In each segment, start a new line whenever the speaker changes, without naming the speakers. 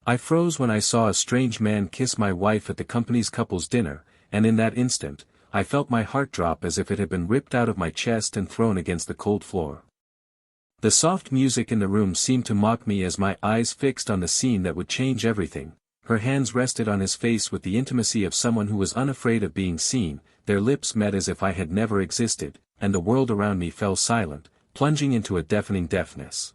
I froze when I saw a strange man kiss my wife at the company's couples dinner, and in that instant, I felt my heart drop as if it had been ripped out of my chest and thrown against the cold floor. The soft music in the room seemed to mock me as my eyes fixed on the scene that would change everything. Her hands rested on his face with the intimacy of someone who was unafraid of being seen, their lips met as if I had never existed, and the world around me fell silent, plunging into a deafening deafness.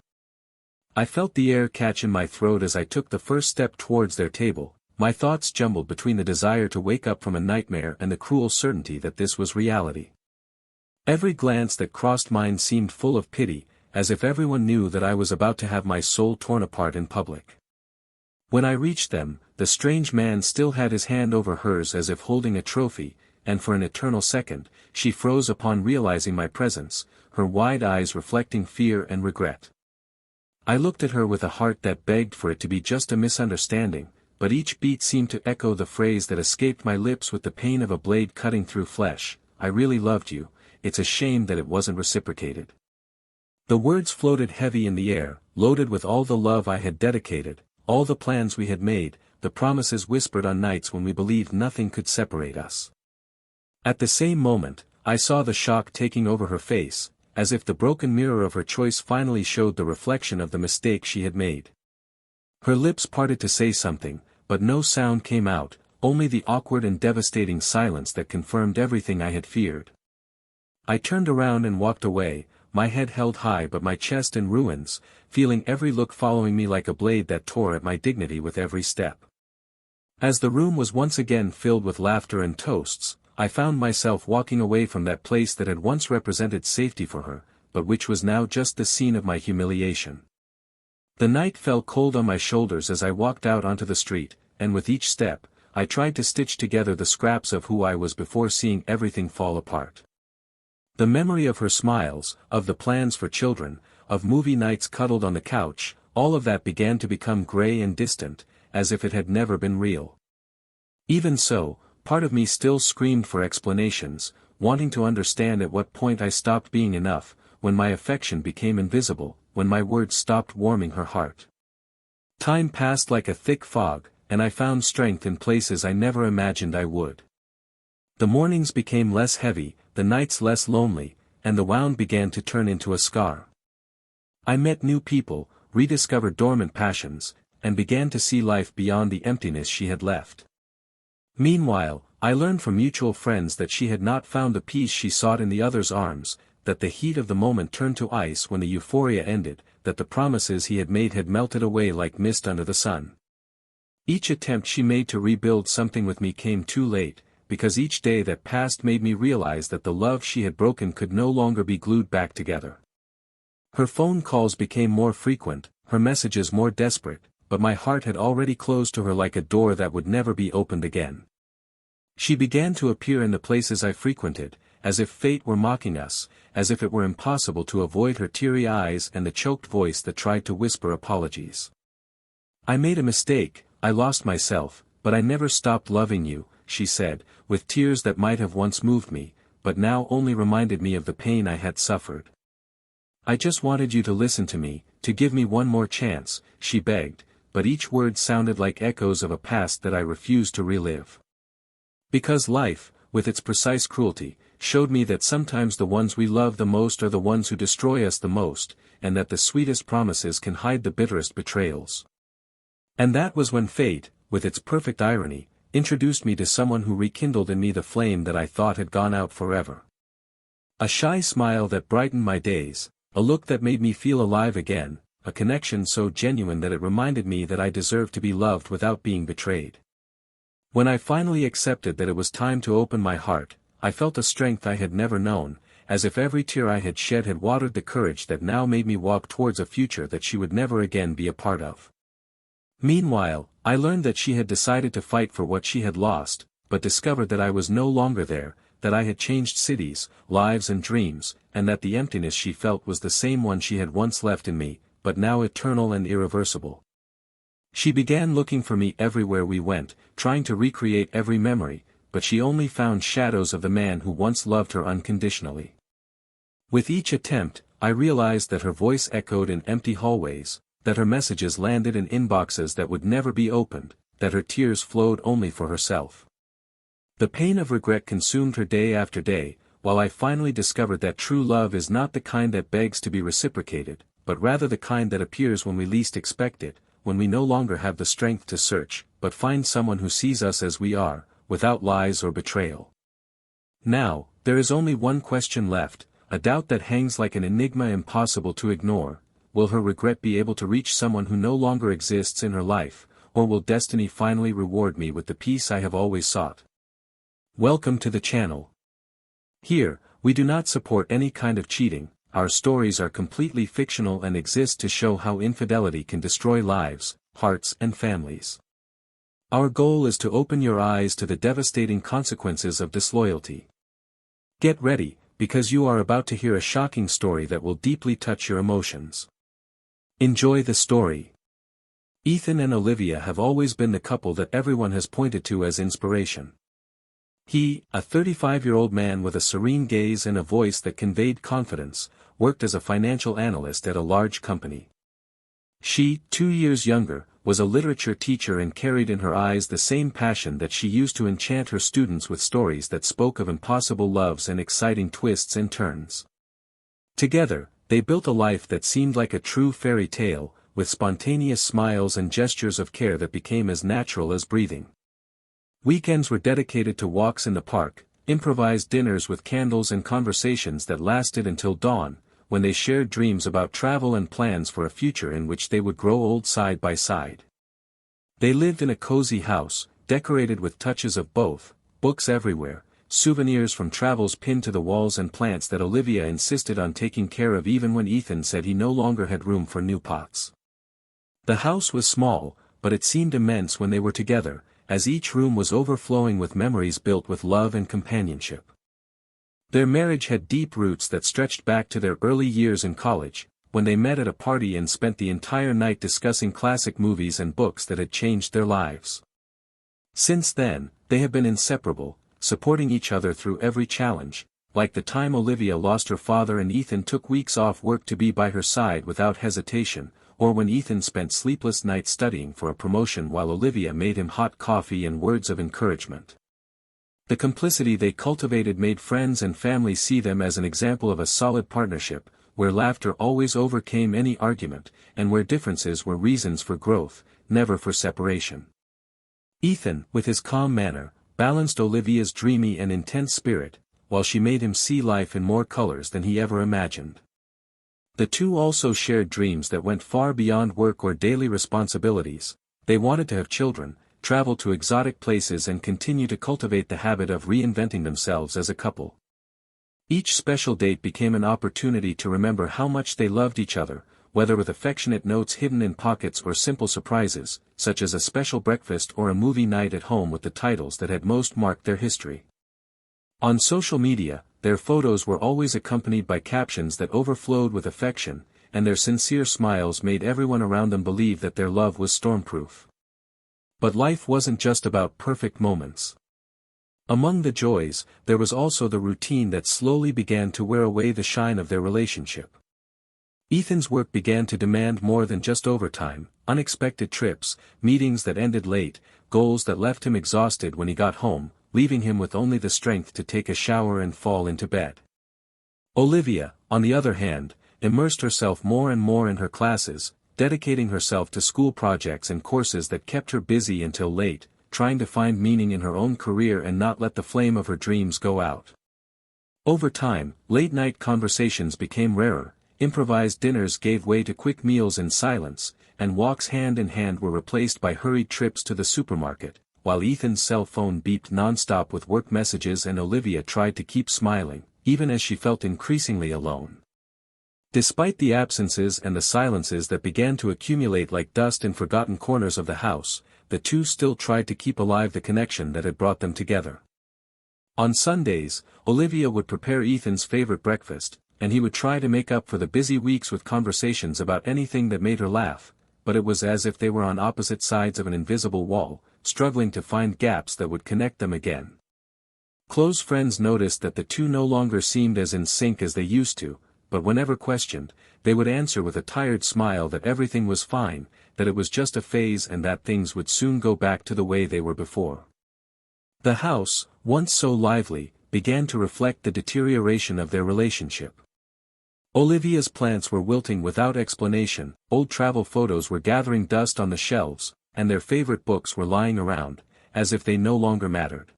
I felt the air catch in my throat as I took the first step towards their table, my thoughts jumbled between the desire to wake up from a nightmare and the cruel certainty that this was reality. Every glance that crossed mine seemed full of pity, as if everyone knew that I was about to have my soul torn apart in public. When I reached them, the strange man still had his hand over hers as if holding a trophy, and for an eternal second, she froze upon realizing my presence, her wide eyes reflecting fear and regret. I looked at her with a heart that begged for it to be just a misunderstanding, but each beat seemed to echo the phrase that escaped my lips with the pain of a blade cutting through flesh: I really loved you, it's a shame that it wasn't reciprocated. The words floated heavy in the air, loaded with all the love I had dedicated, all the plans we had made, the promises whispered on nights when we believed nothing could separate us. At the same moment, I saw the shock taking over her face, as if the broken mirror of her choice finally showed the reflection of the mistake she had made. Her lips parted to say something, but no sound came out, only the awkward and devastating silence that confirmed everything I had feared. I turned around and walked away, my head held high but my chest in ruins, feeling every look following me like a blade that tore at my dignity with every step. As the room was once again filled with laughter and toasts, I found myself walking away from that place that had once represented safety for her, but which was now just the scene of my humiliation. The night fell cold on my shoulders as I walked out onto the street, and with each step, I tried to stitch together the scraps of who I was before seeing everything fall apart. The memory of her smiles, of the plans for children, of movie nights cuddled on the couch, all of that began to become gray and distant, as if it had never been real. Even so, part of me still screamed for explanations, wanting to understand at what point I stopped being enough, when my affection became invisible, when my words stopped warming her heart. Time passed like a thick fog, and I found strength in places I never imagined I would. The mornings became less heavy, the nights less lonely, and the wound began to turn into a scar. I met new people, rediscovered dormant passions, and began to see life beyond the emptiness she had left. Meanwhile, I learned from mutual friends that she had not found the peace she sought in the other's arms, that the heat of the moment turned to ice when the euphoria ended, that the promises he had made had melted away like mist under the sun. Each attempt she made to rebuild something with me came too late, because each day that passed made me realize that the love she had broken could no longer be glued back together. Her phone calls became more frequent, her messages more desperate, but my heart had already closed to her like a door that would never be opened again. She began to appear in the places I frequented, as if fate were mocking us, as if it were impossible to avoid her teary eyes and the choked voice that tried to whisper apologies. I made a mistake, I lost myself, but I never stopped loving you, she said, with tears that might have once moved me, but now only reminded me of the pain I had suffered. I just wanted you to listen to me, to give me one more chance, she begged, but each word sounded like echoes of a past that I refused to relive. Because life, with its precise cruelty, showed me that sometimes the ones we love the most are the ones who destroy us the most, and that the sweetest promises can hide the bitterest betrayals. And that was when fate, with its perfect irony, introduced me to someone who rekindled in me the flame that I thought had gone out forever. A shy smile that brightened my days, a look that made me feel alive again, a connection so genuine that it reminded me that I deserved to be loved without being betrayed. When I finally accepted that it was time to open my heart, I felt a strength I had never known, as if every tear I had shed had watered the courage that now made me walk towards a future that she would never again be a part of. Meanwhile, I learned that she had decided to fight for what she had lost, but discovered that I was no longer there, that I had changed cities, lives and dreams, and that the emptiness she felt was the same one she had once left in me, but now eternal and irreversible. She began looking for me everywhere we went, trying to recreate every memory, but she only found shadows of the man who once loved her unconditionally. With each attempt, I realized that her voice echoed in empty hallways, that her messages landed in inboxes that would never be opened, that her tears flowed only for herself. The pain of regret consumed her day after day, while I finally discovered that true love is not the kind that begs to be reciprocated, but rather the kind that appears when we least expect it, when we no longer have the strength to search, but find someone who sees us as we are, without lies or betrayal. Now, there is only one question left, a doubt that hangs like an enigma impossible to ignore: will her regret be able to reach someone who no longer exists in her life, or will destiny finally reward me with the peace I have always sought? Welcome to the channel. Here, we do not support any kind of cheating. Our stories are completely fictional and exist to show how infidelity can destroy lives, hearts and families. Our goal is to open your eyes to the devastating consequences of disloyalty. Get ready, because you are about to hear a shocking story that will deeply touch your emotions. Enjoy the story. Ethan and Olivia have always been the couple that everyone has pointed to as inspiration. He, a 35-year-old man with a serene gaze and a voice that conveyed confidence, worked as a financial analyst at a large company. She, 2 years younger, was a literature teacher and carried in her eyes the same passion that she used to enchant her students with stories that spoke of impossible loves and exciting twists and turns. Together, they built a life that seemed like a true fairy tale, with spontaneous smiles and gestures of care that became as natural as breathing. Weekends were dedicated to walks in the park, improvised dinners with candles and conversations that lasted until dawn, when they shared dreams about travel and plans for a future in which they would grow old side by side. They lived in a cozy house, decorated with touches of both, books everywhere, souvenirs from travels pinned to the walls and plants that Olivia insisted on taking care of even when Ethan said he no longer had room for new pots. The house was small, but it seemed immense when they were together, as each room was overflowing with memories built with love and companionship. Their marriage had deep roots that stretched back to their early years in college, when they met at a party and spent the entire night discussing classic movies and books that had changed their lives. Since then, they have been inseparable, supporting each other through every challenge, like the time Olivia lost her father and Ethan took weeks off work to be by her side without hesitation, or when Ethan spent sleepless nights studying for a promotion while Olivia made him hot coffee and words of encouragement. The complicity they cultivated made friends and family see them as an example of a solid partnership, where laughter always overcame any argument, and where differences were reasons for growth, never for separation. Ethan, with his calm manner, balanced Olivia's dreamy and intense spirit, while she made him see life in more colors than he ever imagined. The two also shared dreams that went far beyond work or daily responsibilities. They wanted to have children, travel to exotic places and continue to cultivate the habit of reinventing themselves as a couple. Each special date became an opportunity to remember how much they loved each other, whether with affectionate notes hidden in pockets or simple surprises, such as a special breakfast or a movie night at home with the titles that had most marked their history. On social media, their photos were always accompanied by captions that overflowed with affection, and their sincere smiles made everyone around them believe that their love was stormproof. But life wasn't just about perfect moments. Among the joys, there was also the routine that slowly began to wear away the shine of their relationship. Ethan's work began to demand more than just overtime, unexpected trips, meetings that ended late, goals that left him exhausted when he got home, leaving him with only the strength to take a shower and fall into bed. Olivia, on the other hand, immersed herself more and more in her classes, dedicating herself to school projects and courses that kept her busy until late, trying to find meaning in her own career and not let the flame of her dreams go out. Over time, late-night conversations became rarer, improvised dinners gave way to quick meals in silence, and walks hand in hand were replaced by hurried trips to the supermarket, while Ethan's cell phone beeped non-stop with work messages and Olivia tried to keep smiling, even as she felt increasingly alone. Despite the absences and the silences that began to accumulate like dust in forgotten corners of the house, the two still tried to keep alive the connection that had brought them together. On Sundays, Olivia would prepare Ethan's favorite breakfast, and he would try to make up for the busy weeks with conversations about anything that made her laugh, but it was as if they were on opposite sides of an invisible wall, struggling to find gaps that would connect them again. Close friends noticed that the two no longer seemed as in sync as they used to, but whenever questioned, they would answer with a tired smile that everything was fine, that it was just a phase and that things would soon go back to the way they were before. The house, once so lively, began to reflect the deterioration of their relationship. Olivia's plants were wilting without explanation, old travel photos were gathering dust on the shelves, and their favorite books were lying around, as if they no longer mattered.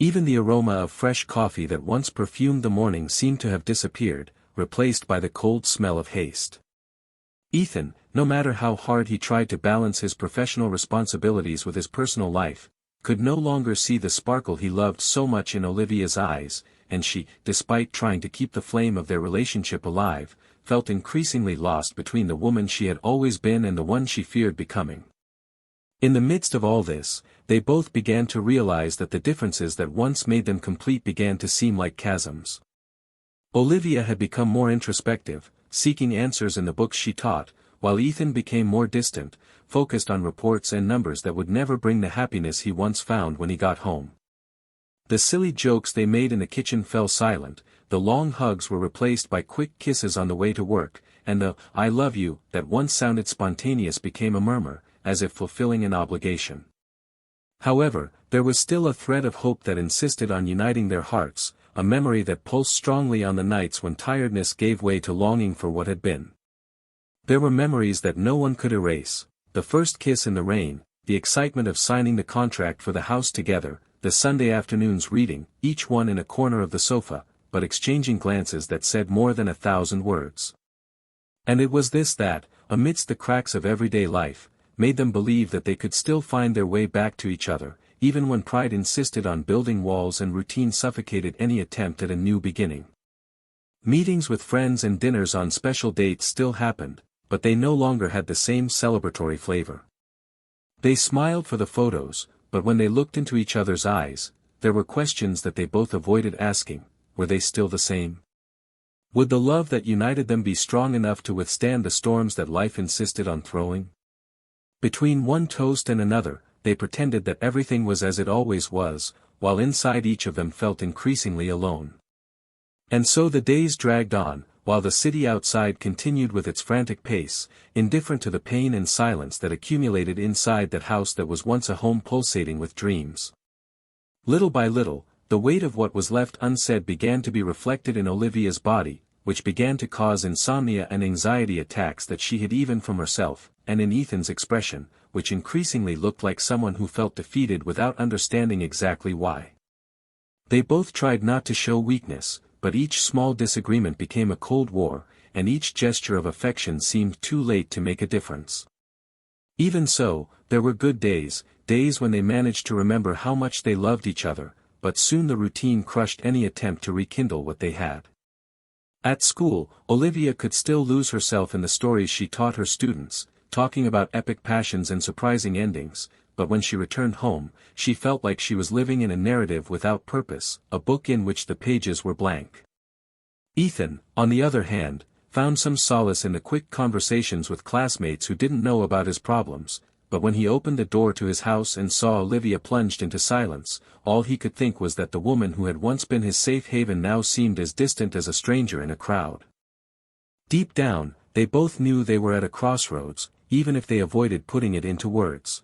Even the aroma of fresh coffee that once perfumed the morning seemed to have disappeared, replaced by the cold smell of haste. Ethan, no matter how hard he tried to balance his professional responsibilities with his personal life, could no longer see the sparkle he loved so much in Olivia's eyes, and she, despite trying to keep the flame of their relationship alive, felt increasingly lost between the woman she had always been and the one she feared becoming. In the midst of all this, they both began to realize that the differences that once made them complete began to seem like chasms. Olivia had become more introspective, seeking answers in the books she taught, while Ethan became more distant, focused on reports and numbers that would never bring the happiness he once found when he got home. The silly jokes they made in the kitchen fell silent, the long hugs were replaced by quick kisses on the way to work, and the "I love you" that once sounded spontaneous became a murmur, as if fulfilling an obligation. However, there was still a thread of hope that insisted on uniting their hearts, a memory that pulsed strongly on the nights when tiredness gave way to longing for what had been. There were memories that no one could erase: the first kiss in the rain, the excitement of signing the contract for the house together, the Sunday afternoons reading, each one in a corner of the sofa, but exchanging glances that said more than 1,000 words. And it was this that, amidst the cracks of everyday life, made them believe that they could still find their way back to each other, even when pride insisted on building walls and routine suffocated any attempt at a new beginning. Meetings with friends and dinners on special dates still happened, but they no longer had the same celebratory flavor. They smiled for the photos, but when they looked into each other's eyes, there were questions that they both avoided asking: were they still the same? Would the love that united them be strong enough to withstand the storms that life insisted on throwing? Between one toast and another, they pretended that everything was as it always was, while inside each of them felt increasingly alone. And so the days dragged on, while the city outside continued with its frantic pace, indifferent to the pain and silence that accumulated inside that house that was once a home pulsating with dreams. Little by little, the weight of what was left unsaid began to be reflected in Olivia's body, which began to cause insomnia and anxiety attacks that she hid even from herself, and in Ethan's expression, which increasingly looked like someone who felt defeated without understanding exactly why. They both tried not to show weakness, but each small disagreement became a cold war, and each gesture of affection seemed too late to make a difference. Even so, there were good days, days when they managed to remember how much they loved each other, but soon the routine crushed any attempt to rekindle what they had. At school, Olivia could still lose herself in the stories she taught her students, talking about epic passions and surprising endings, but when she returned home, she felt like she was living in a narrative without purpose, a book in which the pages were blank. Ethan, on the other hand, found some solace in the quick conversations with classmates who didn't know about his problems, but when he opened the door to his house and saw Olivia plunged into silence, all he could think was that the woman who had once been his safe haven now seemed as distant as a stranger in a crowd. Deep down, they both knew they were at a crossroads, even if they avoided putting it into words.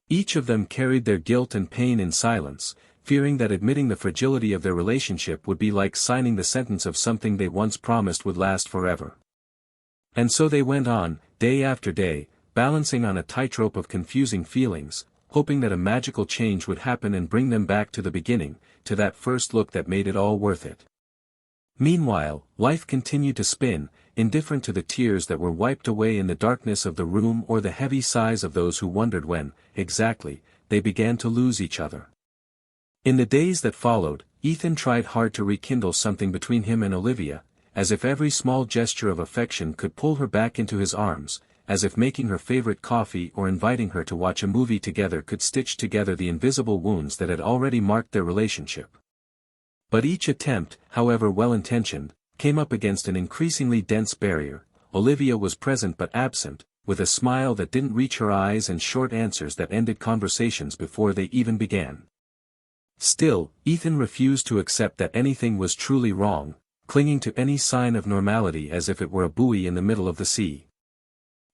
Each of them carried their guilt and pain in silence, fearing that admitting the fragility of their relationship would be like signing the sentence of something they once promised would last forever. And so they went on, day after day, balancing on a tightrope of confusing feelings, hoping that a magical change would happen and bring them back to the beginning, to that first look that made it all worth it. Meanwhile, life continued to spin, indifferent to the tears that were wiped away in the darkness of the room or the heavy sighs of those who wondered when, exactly, they began to lose each other. In the days that followed, Ethan tried hard to rekindle something between him and Olivia, as if every small gesture of affection could pull her back into his arms, as if making her favorite coffee or inviting her to watch a movie together could stitch together the invisible wounds that had already marked their relationship. But each attempt, however well-intentioned, came up against an increasingly dense barrier. Olivia was present but absent, with a smile that didn't reach her eyes and short answers that ended conversations before they even began. Still, Ethan refused to accept that anything was truly wrong, clinging to any sign of normality as if it were a buoy in the middle of the sea.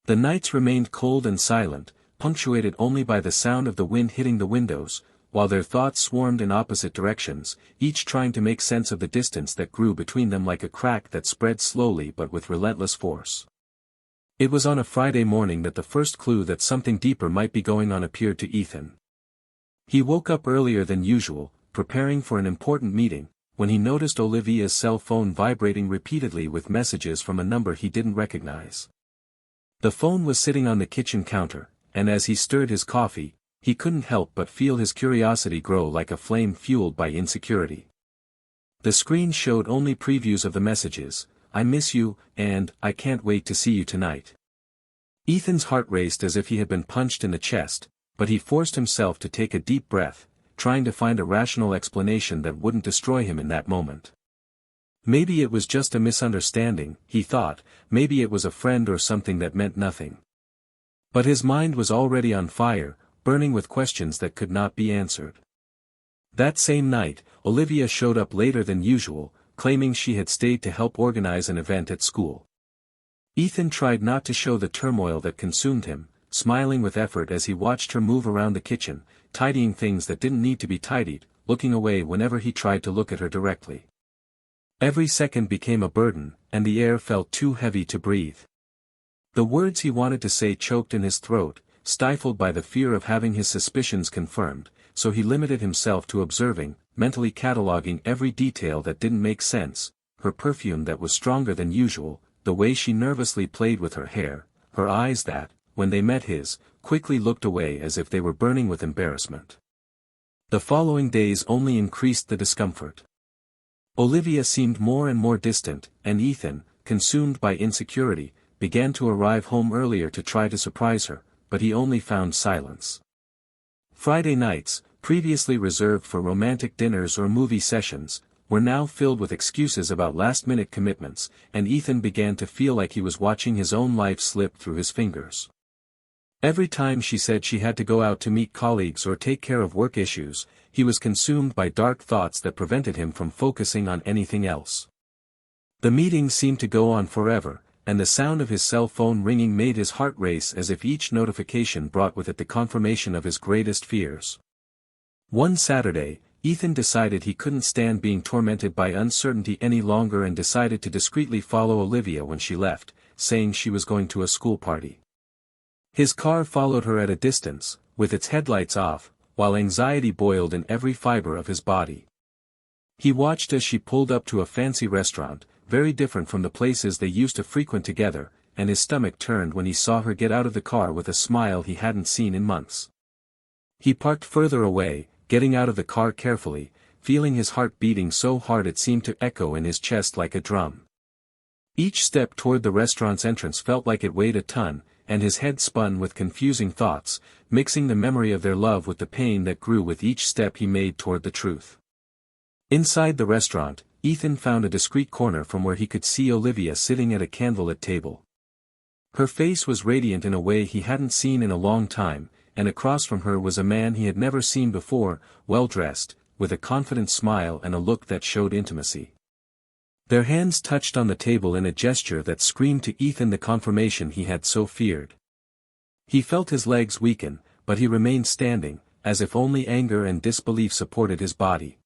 The nights remained cold and silent, punctuated only by the sound of the wind hitting the windows, while their thoughts swarmed in opposite directions, each trying to make sense of the distance that grew between them like a crack that spread slowly but with relentless force. It was on a Friday morning that the first clue that something deeper might be going on appeared to Ethan. He woke up earlier than usual, preparing for an important meeting, when he noticed Olivia's cell phone vibrating repeatedly with messages from a number he didn't recognize. The phone was sitting on the kitchen counter, and as he stirred his coffee, he couldn't help but feel his curiosity grow like a flame fueled by insecurity. The screen showed only previews of the messages, "I miss you," and "I can't wait to see you tonight." Ethan's heart raced as if he had been punched in the chest, but he forced himself to take a deep breath, trying to find a rational explanation that wouldn't destroy him in that moment. Maybe it was just a misunderstanding, he thought, maybe it was a friend or something that meant nothing. But his mind was already on fire, burning with questions that could not be answered. That same night, Olivia showed up later than usual, claiming she had stayed to help organize an event at school. Ethan tried not to show the turmoil that consumed him, smiling with effort as he watched her move around the kitchen, tidying things that didn't need to be tidied, looking away whenever he tried to look at her directly. Every second became a burden, and the air felt too heavy to breathe. The words he wanted to say choked in his throat, stifled by the fear of having his suspicions confirmed, so he limited himself to observing, mentally cataloging every detail that didn't make sense: her perfume that was stronger than usual, the way she nervously played with her hair, her eyes that, when they met his, quickly looked away as if they were burning with embarrassment. The following days only increased the discomfort. Olivia seemed more and more distant, and Ethan, consumed by insecurity, began to arrive home earlier to try to surprise her, but he only found silence. Friday nights, previously reserved for romantic dinners or movie sessions, were now filled with excuses about last-minute commitments, and Ethan began to feel like he was watching his own life slip through his fingers. Every time she said she had to go out to meet colleagues or take care of work issues, he was consumed by dark thoughts that prevented him from focusing on anything else. The meetings seemed to go on forever, and the sound of his cell phone ringing made his heart race as if each notification brought with it the confirmation of his greatest fears. One Saturday, Ethan decided he couldn't stand being tormented by uncertainty any longer and decided to discreetly follow Olivia when she left, saying she was going to a school party. His car followed her at a distance, with its headlights off, while anxiety boiled in every fiber of his body. He watched as she pulled up to a fancy restaurant, very different from the places they used to frequent together, and his stomach turned when he saw her get out of the car with a smile he hadn't seen in months. He parked further away, getting out of the car carefully, feeling his heart beating so hard it seemed to echo in his chest like a drum. Each step toward the restaurant's entrance felt like it weighed a ton, and his head spun with confusing thoughts, mixing the memory of their love with the pain that grew with each step he made toward the truth. Inside the restaurant, Ethan found a discreet corner from where he could see Olivia sitting at a candlelit table. Her face was radiant in a way he hadn't seen in a long time, and across from her was a man he had never seen before, well-dressed, with a confident smile and a look that showed intimacy. Their hands touched on the table in a gesture that screamed to Ethan the confirmation he had so feared. He felt his legs weaken, but he remained standing, as if only anger and disbelief supported his body.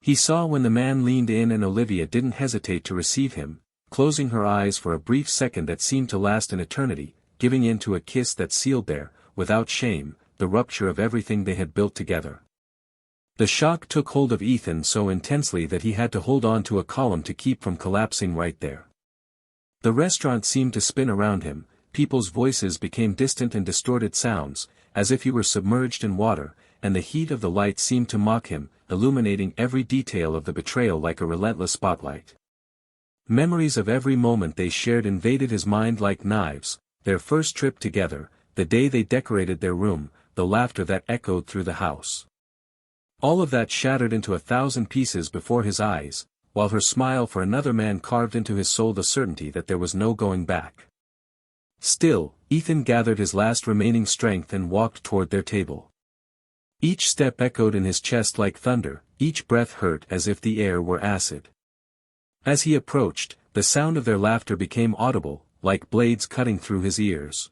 He saw when the man leaned in and Olivia didn't hesitate to receive him, closing her eyes for a brief second that seemed to last an eternity, giving in to a kiss that sealed there, without shame, the rupture of everything they had built together. The shock took hold of Ethan so intensely that he had to hold on to a column to keep from collapsing right there. The restaurant seemed to spin around him, people's voices became distant and distorted sounds, as if he were submerged in water, and the heat of the light seemed to mock him, illuminating every detail of the betrayal like a relentless spotlight. Memories of every moment they shared invaded his mind like knives: their first trip together, the day they decorated their room, the laughter that echoed through the house. All of that shattered into 1,000 pieces before his eyes, while her smile for another man carved into his soul the certainty that there was no going back. Still, Ethan gathered his last remaining strength and walked toward their table. Each step echoed in his chest like thunder, each breath hurt as if the air were acid. As he approached, the sound of their laughter became audible, like blades cutting through his ears.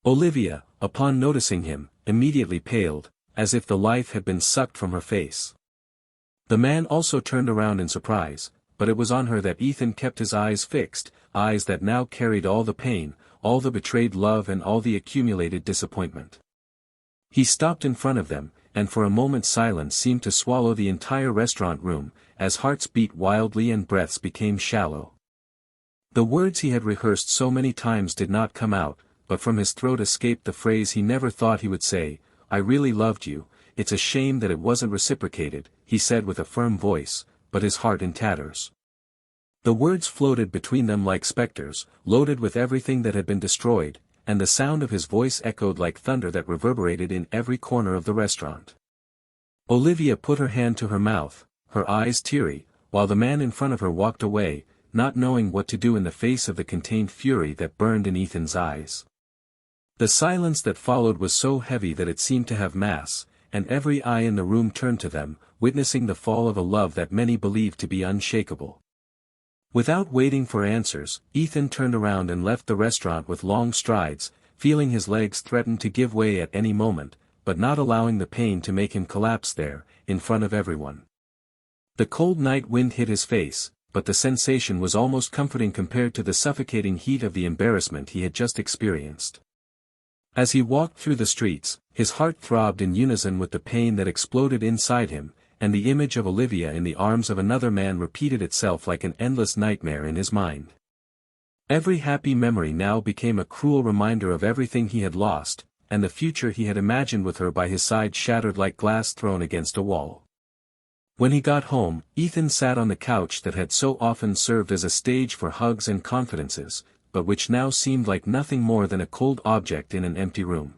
Olivia, upon noticing him, immediately paled, as if the life had been sucked from her face. The man also turned around in surprise, but it was on her that Ethan kept his eyes fixed, eyes that now carried all the pain, all the betrayed love and all the accumulated disappointment. He stopped in front of them, and for a moment silence seemed to swallow the entire restaurant room, as hearts beat wildly and breaths became shallow. The words he had rehearsed so many times did not come out, but from his throat escaped the phrase he never thought he would say, "I really loved you, it's a shame that it wasn't reciprocated," he said with a firm voice, but his heart in tatters. The words floated between them like specters, loaded with everything that had been destroyed, and the sound of his voice echoed like thunder that reverberated in every corner of the restaurant. Olivia put her hand to her mouth, her eyes teary, while the man in front of her walked away, not knowing what to do in the face of the contained fury that burned in Ethan's eyes. The silence that followed was so heavy that it seemed to have mass, and every eye in the room turned to them, witnessing the fall of a love that many believed to be unshakable. Without waiting for answers, Ethan turned around and left the restaurant with long strides, feeling his legs threaten to give way at any moment, but not allowing the pain to make him collapse there, in front of everyone. The cold night wind hit his face, but the sensation was almost comforting compared to the suffocating heat of the embarrassment he had just experienced. As he walked through the streets, his heart throbbed in unison with the pain that exploded inside him, and the image of Olivia in the arms of another man repeated itself like an endless nightmare in his mind. Every happy memory now became a cruel reminder of everything he had lost, and the future he had imagined with her by his side shattered like glass thrown against a wall. When he got home, Ethan sat on the couch that had so often served as a stage for hugs and confidences, but which now seemed like nothing more than a cold object in an empty room.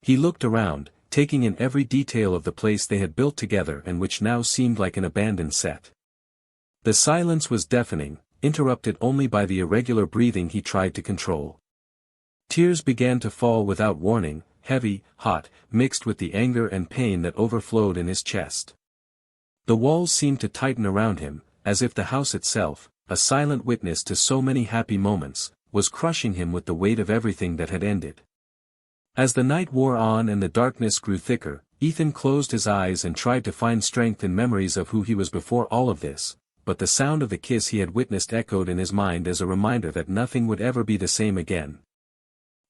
He looked around, taking in every detail of the place they had built together and which now seemed like an abandoned set. The silence was deafening, interrupted only by the irregular breathing he tried to control. Tears began to fall without warning, heavy, hot, mixed with the anger and pain that overflowed in his chest. The walls seemed to tighten around him, as if the house itself, a silent witness to so many happy moments, was crushing him with the weight of everything that had ended. As the night wore on and the darkness grew thicker, Ethan closed his eyes and tried to find strength in memories of who he was before all of this, but the sound of the kiss he had witnessed echoed in his mind as a reminder that nothing would ever be the same again.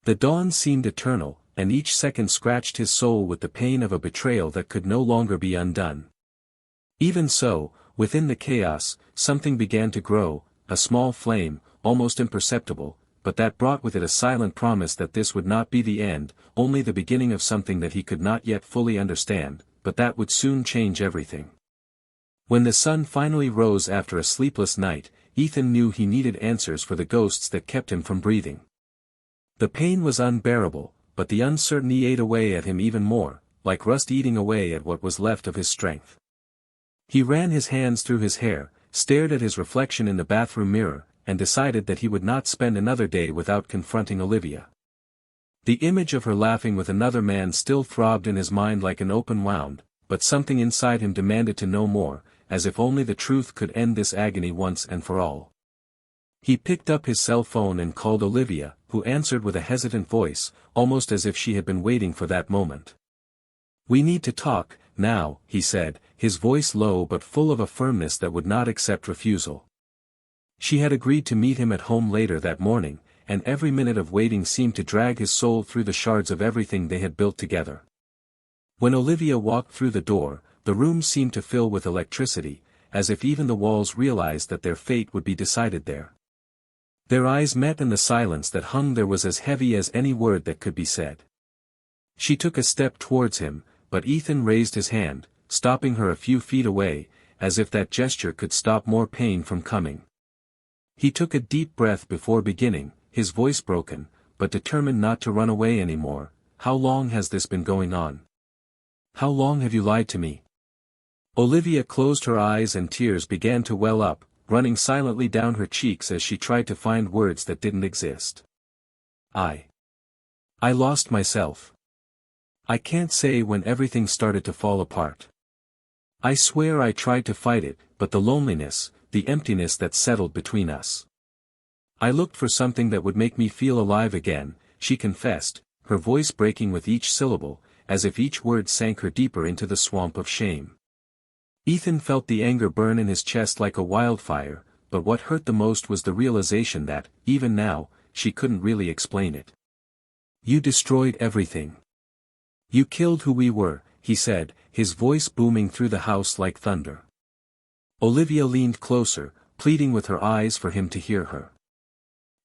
The dawn seemed eternal, and each second scratched his soul with the pain of a betrayal that could no longer be undone. Even so, within the chaos, something began to grow, a small flame, almost imperceptible, but that brought with it a silent promise that this would not be the end, only the beginning of something that he could not yet fully understand, but that would soon change everything. When the sun finally rose after a sleepless night, Ethan knew he needed answers for the ghosts that kept him from breathing. The pain was unbearable, but the uncertainty ate away at him even more, like rust eating away at what was left of his strength. He ran his hands through his hair, stared at his reflection in the bathroom mirror, and decided that he would not spend another day without confronting Olivia. The image of her laughing with another man still throbbed in his mind like an open wound, but something inside him demanded to know more, as if only the truth could end this agony once and for all. He picked up his cell phone and called Olivia, who answered with a hesitant voice, almost as if she had been waiting for that moment. "We need to talk, now," he said, his voice low but full of a firmness that would not accept refusal. She had agreed to meet him at home later that morning, and every minute of waiting seemed to drag his soul through the shards of everything they had built together. When Olivia walked through the door, the room seemed to fill with electricity, as if even the walls realized that their fate would be decided there. Their eyes met and the silence that hung there was as heavy as any word that could be said. She took a step towards him, but Ethan raised his hand, stopping her a few feet away, as if that gesture could stop more pain from coming. He took a deep breath before beginning, his voice broken, but determined not to run away anymore. "How long has this been going on? How long have you lied to me?" Olivia closed her eyes and tears began to well up, running silently down her cheeks as she tried to find words that didn't exist. I lost myself. I can't say when everything started to fall apart. I swear I tried to fight it, but the loneliness, the emptiness that settled between us. I looked for something that would make me feel alive again, she confessed, her voice breaking with each syllable, as if each word sank her deeper into the swamp of shame. Ethan felt the anger burn in his chest like a wildfire, but what hurt the most was the realization that, even now, she couldn't really explain it. You destroyed everything. You killed who we were, he said, his voice booming through the house like thunder. Olivia leaned closer, pleading with her eyes for him to hear her.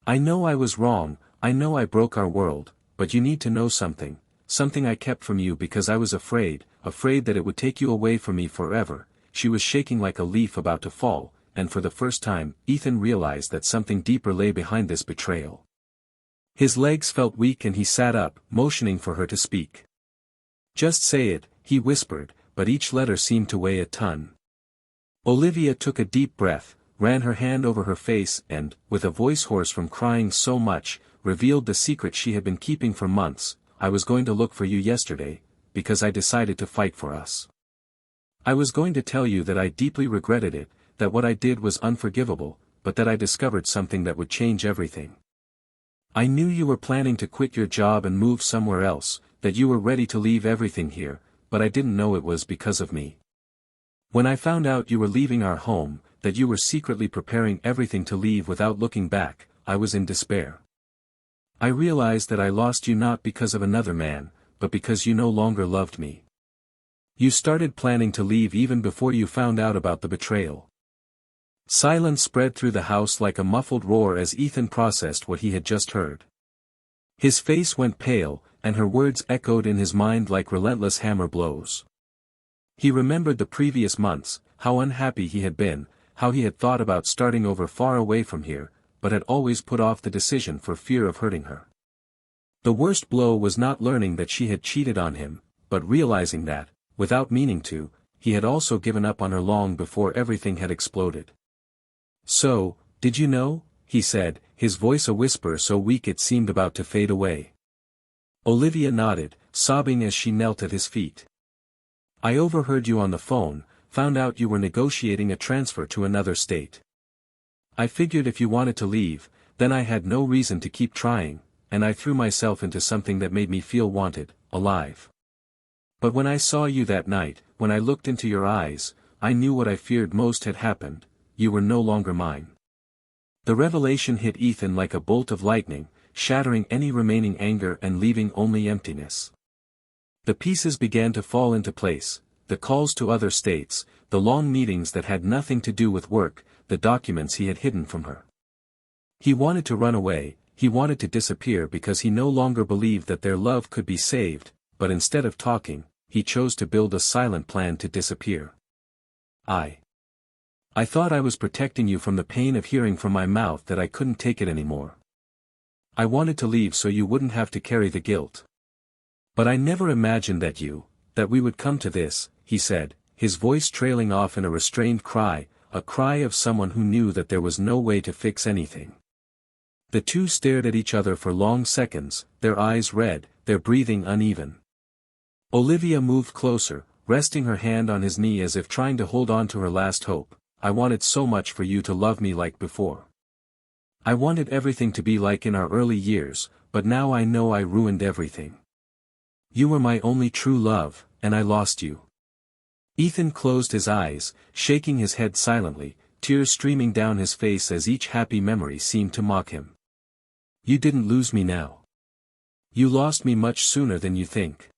I know I was wrong, I know I broke our world, but you need to know something, something I kept from you because I was afraid that it would take you away from me forever. She was shaking like a leaf about to fall, and for the first time, Ethan realized that something deeper lay behind this betrayal. His legs felt weak and he sat up, motioning for her to speak. Just say it, he whispered, but each letter seemed to weigh a ton. Olivia took a deep breath, ran her hand over her face and, with a voice hoarse from crying so much, revealed the secret she had been keeping for months. I was going to look for you yesterday, because I decided to fight for us. I was going to tell you that I deeply regretted it, that what I did was unforgivable, but that I discovered something that would change everything. I knew you were planning to quit your job and move somewhere else, that you were ready to leave everything here, but I didn't know it was because of me. When I found out you were leaving our home, that you were secretly preparing everything to leave without looking back, I was in despair. I realized that I lost you not because of another man, but because you no longer loved me. You started planning to leave even before you found out about the betrayal. Silence spread through the house like a muffled roar as Ethan processed what he had just heard. His face went pale, and her words echoed in his mind like relentless hammer blows. He remembered the previous months, how unhappy he had been, how he had thought about starting over far away from here, but had always put off the decision for fear of hurting her. The worst blow was not learning that she had cheated on him, but realizing that, without meaning to, he had also given up on her long before everything had exploded. So, did you know? He said, his voice a whisper so weak it seemed about to fade away. Olivia nodded, sobbing as she knelt at his feet. I overheard you on the phone, found out you were negotiating a transfer to another state. I figured if you wanted to leave, then I had no reason to keep trying, and I threw myself into something that made me feel wanted, alive. But when I saw you that night, when I looked into your eyes, I knew what I feared most had happened, you were no longer mine. The revelation hit Ethan like a bolt of lightning, shattering any remaining anger and leaving only emptiness. The pieces began to fall into place, the calls to other states, the long meetings that had nothing to do with work, the documents he had hidden from her. He wanted to run away, he wanted to disappear because he no longer believed that their love could be saved, but instead of talking, he chose to build a silent plan to disappear. I thought I was protecting you from the pain of hearing from my mouth that I couldn't take it anymore. I wanted to leave so you wouldn't have to carry the guilt. But I never imagined that we would come to this, he said, his voice trailing off in a restrained cry, a cry of someone who knew that there was no way to fix anything. The two stared at each other for long seconds, their eyes red, their breathing uneven. Olivia moved closer, resting her hand on his knee as if trying to hold on to her last hope. I wanted so much for you to love me like before. I wanted everything to be like in our early years, but now I know I ruined everything. You were my only true love, and I lost you. Ethan closed his eyes, shaking his head silently, tears streaming down his face as each happy memory seemed to mock him. You didn't lose me now. You lost me much sooner than you think.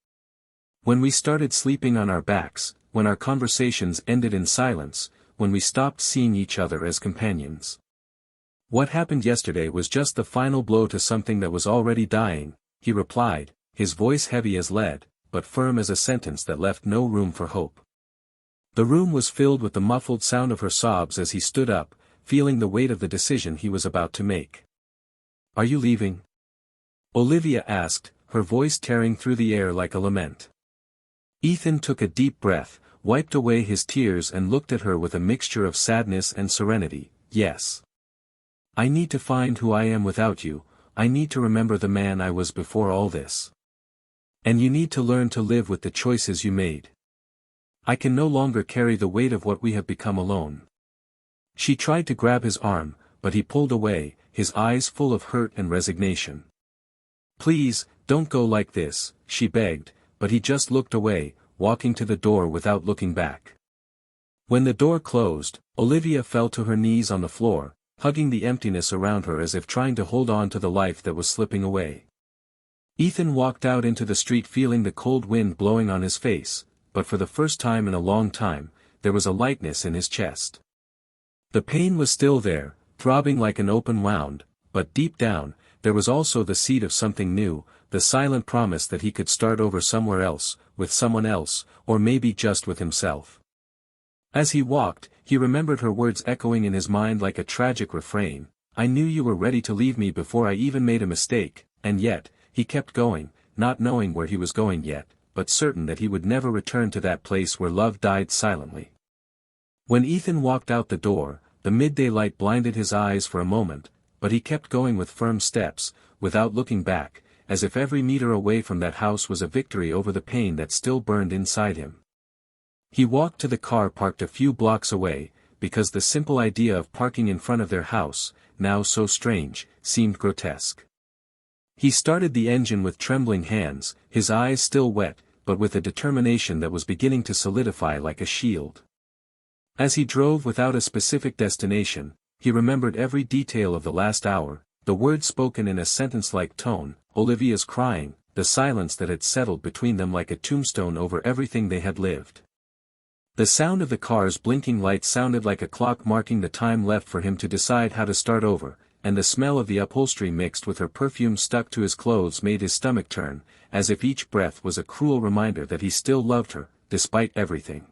When we started sleeping on our backs, when our conversations ended in silence, when we stopped seeing each other as companions. What happened yesterday was just the final blow to something that was already dying, he replied, his voice heavy as lead, but firm as a sentence that left no room for hope. The room was filled with the muffled sound of her sobs as he stood up, feeling the weight of the decision he was about to make. Are you leaving? Olivia asked, her voice tearing through the air like a lament. Ethan took a deep breath, wiped away his tears and looked at her with a mixture of sadness and serenity. Yes. I need to find who I am without you, I need to remember the man I was before all this. And you need to learn to live with the choices you made. I can no longer carry the weight of what we have become alone. She tried to grab his arm, but he pulled away, his eyes full of hurt and resignation. "Please, don't go like this," she begged, but he just looked away, walking to the door without looking back. When the door closed, Olivia fell to her knees on the floor, hugging the emptiness around her as if trying to hold on to the life that was slipping away. Ethan walked out into the street feeling the cold wind blowing on his face, but for the first time in a long time, there was a lightness in his chest. The pain was still there, throbbing like an open wound, but deep down, there was also the seed of something new, the silent promise that he could start over somewhere else, with someone else, or maybe just with himself. As he walked, he remembered her words echoing in his mind like a tragic refrain, "I knew you were ready to leave me before I even made a mistake," and yet, he kept going, not knowing where he was going yet, but certain that he would never return to that place where love died silently. When Ethan walked out the door, the midday light blinded his eyes for a moment, but he kept going with firm steps, without looking back, as if every meter away from that house was a victory over the pain that still burned inside him. He walked to the car parked a few blocks away, because the simple idea of parking in front of their house, now so strange, seemed grotesque. He started the engine with trembling hands, his eyes still wet, but with a determination that was beginning to solidify like a shield. As he drove without a specific destination, he remembered every detail of the last hour, the words spoken in a sentence-like tone, Olivia's crying, the silence that had settled between them like a tombstone over everything they had lived. The sound of the car's blinking lights sounded like a clock marking the time left for him to decide how to start over, and the smell of the upholstery mixed with her perfume stuck to his clothes made his stomach turn, as if each breath was a cruel reminder that he still loved her, despite everything.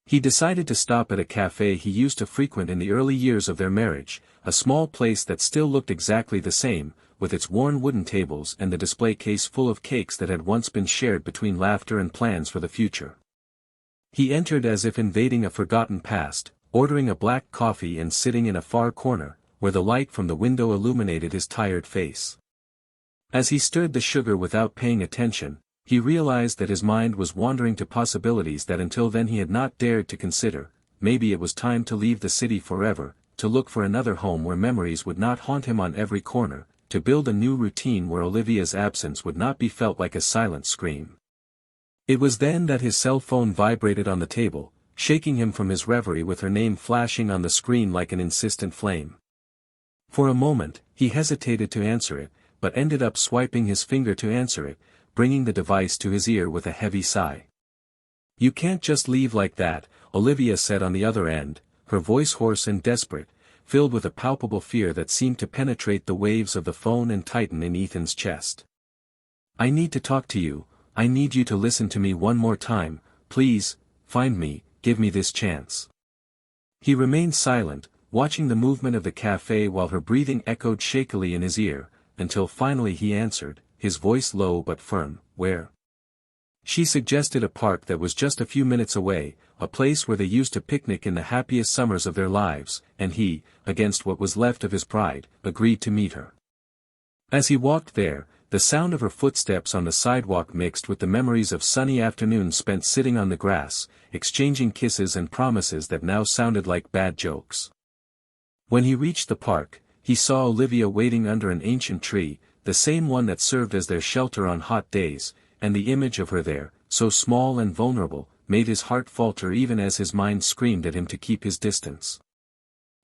He decided to stop at a cafe he used to frequent in the early years of their marriage, a small place that still looked exactly the same, with its worn wooden tables and the display case full of cakes that had once been shared between laughter and plans for the future. He entered as if invading a forgotten past, ordering a black coffee and sitting in a far corner, where the light from the window illuminated his tired face. As he stirred the sugar without paying attention, he realized that his mind was wandering to possibilities that until then he had not dared to consider. Maybe it was time to leave the city forever, to look for another home where memories would not haunt him on every corner, to build a new routine where Olivia's absence would not be felt like a silent scream. It was then that his cell phone vibrated on the table, shaking him from his reverie with her name flashing on the screen like an insistent flame. For a moment, he hesitated to answer it, but ended up swiping his finger to answer it, bringing the device to his ear with a heavy sigh. "You can't just leave like that," Olivia said on the other end, her voice hoarse and desperate, filled with a palpable fear that seemed to penetrate the waves of the phone and tighten in Ethan's chest. "I need to talk to you. I need you to listen to me one more time, please, find me, give me this chance." He remained silent, watching the movement of the cafe while her breathing echoed shakily in his ear, until finally he answered, his voice low but firm, "Where?" She suggested a park that was just a few minutes away, a place where they used to picnic in the happiest summers of their lives, and he, against what was left of his pride, agreed to meet her. As he walked there, the sound of her footsteps on the sidewalk mixed with the memories of sunny afternoons spent sitting on the grass, exchanging kisses and promises that now sounded like bad jokes. When he reached the park, he saw Olivia waiting under an ancient tree, the same one that served as their shelter on hot days, and the image of her there, so small and vulnerable, made his heart falter even as his mind screamed at him to keep his distance.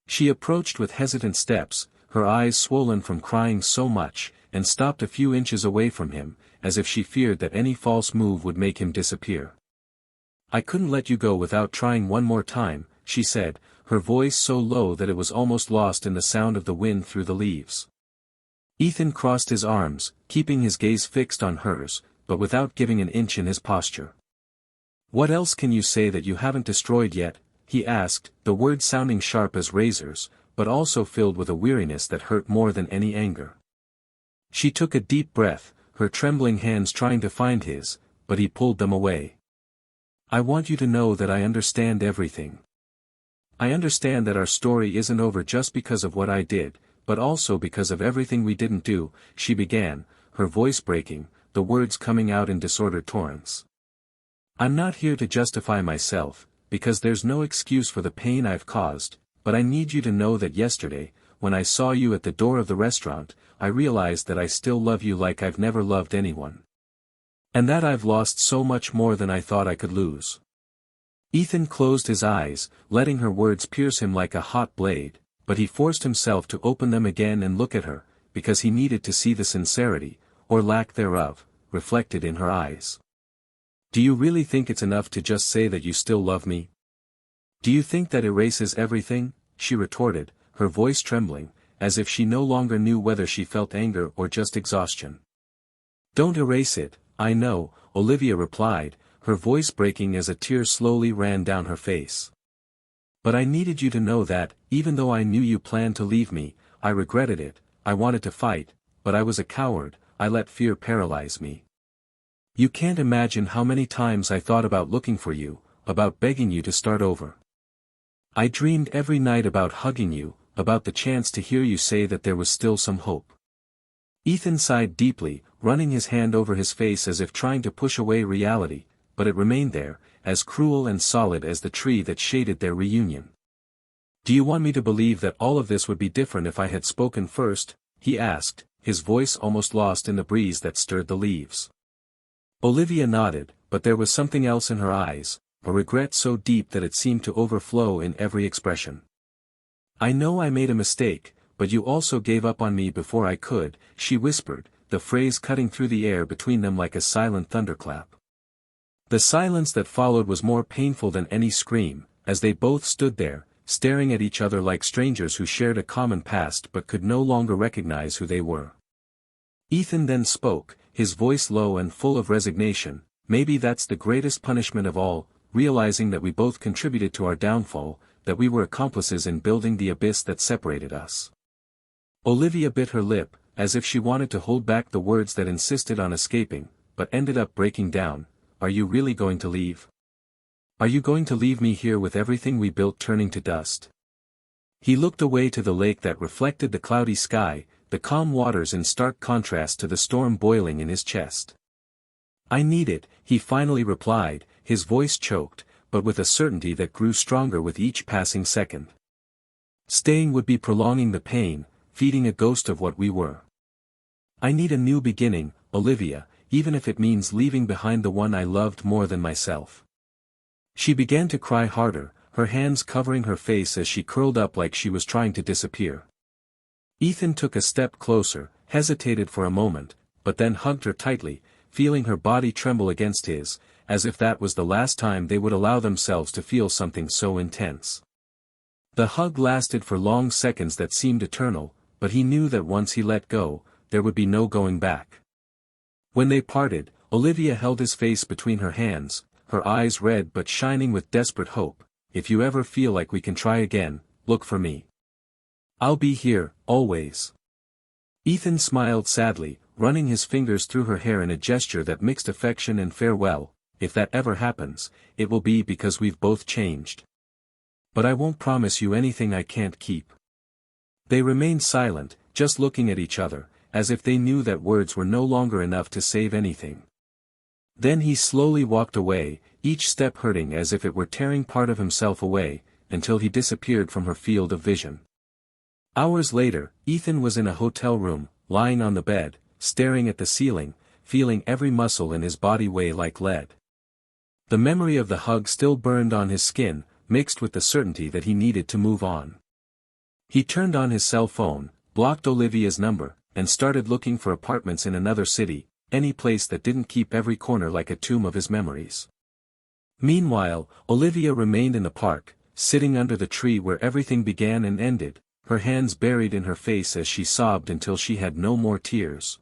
She approached with hesitant steps, her eyes swollen from crying so much, and stopped a few inches away from him, as if she feared that any false move would make him disappear. "I couldn't let you go without trying one more time," she said, her voice so low that it was almost lost in the sound of the wind through the leaves. Ethan crossed his arms, keeping his gaze fixed on hers, but without giving an inch in his posture. "What else can you say that you haven't destroyed yet?" he asked, the words sounding sharp as razors, but also filled with a weariness that hurt more than any anger. She took a deep breath, her trembling hands trying to find his, but he pulled them away. "I want you to know that I understand everything. I understand that our story isn't over just because of what I did, but also because of everything we didn't do," she began, her voice breaking, the words coming out in disordered torrents. "I'm not here to justify myself, because there's no excuse for the pain I've caused, but I need you to know that yesterday, when I saw you at the door of the restaurant, I realized that I still love you like I've never loved anyone. And that I've lost so much more than I thought I could lose." Ethan closed his eyes, letting her words pierce him like a hot blade, but he forced himself to open them again and look at her, because he needed to see the sincerity, or lack thereof, reflected in her eyes. "Do you really think it's enough to just say that you still love me? Do you think that erases everything?" she retorted, her voice trembling, as if she no longer knew whether she felt anger or just exhaustion. "Don't erase it, I know," Olivia replied, her voice breaking as a tear slowly ran down her face. "But I needed you to know that, even though I knew you planned to leave me, I regretted it. I wanted to fight, but I was a coward. I let fear paralyze me. You can't imagine how many times I thought about looking for you, about begging you to start over. I dreamed every night about hugging you, about the chance to hear you say that there was still some hope." Ethan sighed deeply, running his hand over his face as if trying to push away reality, but it remained there, as cruel and solid as the tree that shaded their reunion. "Do you want me to believe that all of this would be different if I had spoken first?" he asked, his voice almost lost in the breeze that stirred the leaves. Olivia nodded, but there was something else in her eyes, a regret so deep that it seemed to overflow in every expression. "I know I made a mistake, but you also gave up on me before I could," she whispered, the phrase cutting through the air between them like a silent thunderclap. The silence that followed was more painful than any scream, as they both stood there, staring at each other like strangers who shared a common past but could no longer recognize who they were. Ethan then spoke, his voice low and full of resignation. "Maybe that's the greatest punishment of all, realizing that we both contributed to our downfall, that we were accomplices in building the abyss that separated us." Olivia bit her lip, as if she wanted to hold back the words that insisted on escaping, but ended up breaking down. "Are you really going to leave? Are you going to leave me here with everything we built turning to dust?" He looked away to the lake that reflected the cloudy sky, the calm waters in stark contrast to the storm boiling in his chest. "I need it," he finally replied, his voice choked, but with a certainty that grew stronger with each passing second. "Staying would be prolonging the pain, feeding a ghost of what we were. I need a new beginning, Olivia, even if it means leaving behind the one I loved more than myself." She began to cry harder, her hands covering her face as she curled up like she was trying to disappear. Ethan took a step closer, hesitated for a moment, but then hugged her tightly, feeling her body tremble against his, as if that was the last time they would allow themselves to feel something so intense. The hug lasted for long seconds that seemed eternal, but he knew that once he let go, there would be no going back. When they parted, Olivia held his face between her hands, her eyes red but shining with desperate hope. "If you ever feel like we can try again, look for me. I'll be here, always." Ethan smiled sadly, running his fingers through her hair in a gesture that mixed affection and farewell. "If that ever happens, it will be because we've both changed. But I won't promise you anything I can't keep." They remained silent, just looking at each other, as if they knew that words were no longer enough to save anything. Then he slowly walked away, each step hurting as if it were tearing part of himself away, until he disappeared from her field of vision. Hours later, Ethan was in a hotel room, lying on the bed, staring at the ceiling, feeling every muscle in his body weigh like lead. The memory of the hug still burned on his skin, mixed with the certainty that he needed to move on. He turned on his cell phone, blocked Olivia's number, and started looking for apartments in another city, any place that didn't keep every corner like a tomb of his memories. Meanwhile, Olivia remained in the park, sitting under the tree where everything began and ended, her hands buried in her face as she sobbed until she had no more tears.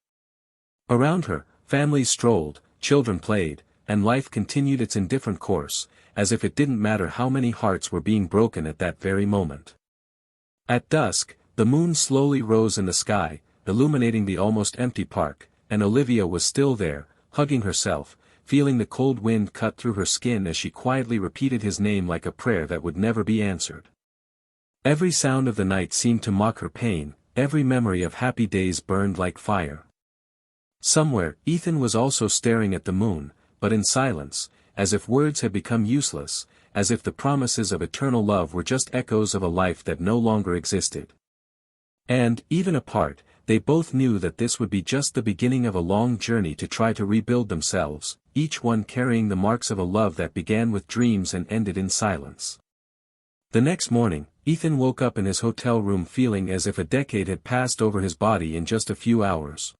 Around her, families strolled, children played, and life continued its indifferent course, as if it didn't matter how many hearts were being broken at that very moment. At dusk, the moon slowly rose in the sky, illuminating the almost empty park, and Olivia was still there, hugging herself, feeling the cold wind cut through her skin as she quietly repeated his name like a prayer that would never be answered. Every sound of the night seemed to mock her pain, every memory of happy days burned like fire. Somewhere, Ethan was also staring at the moon, but in silence, as if words had become useless, as if the promises of eternal love were just echoes of a life that no longer existed. And, even apart, they both knew that this would be just the beginning of a long journey to try to rebuild themselves, each one carrying the marks of a love that began with dreams and ended in silence. The next morning, Ethan woke up in his hotel room feeling as if a decade had passed over his body in just a few hours.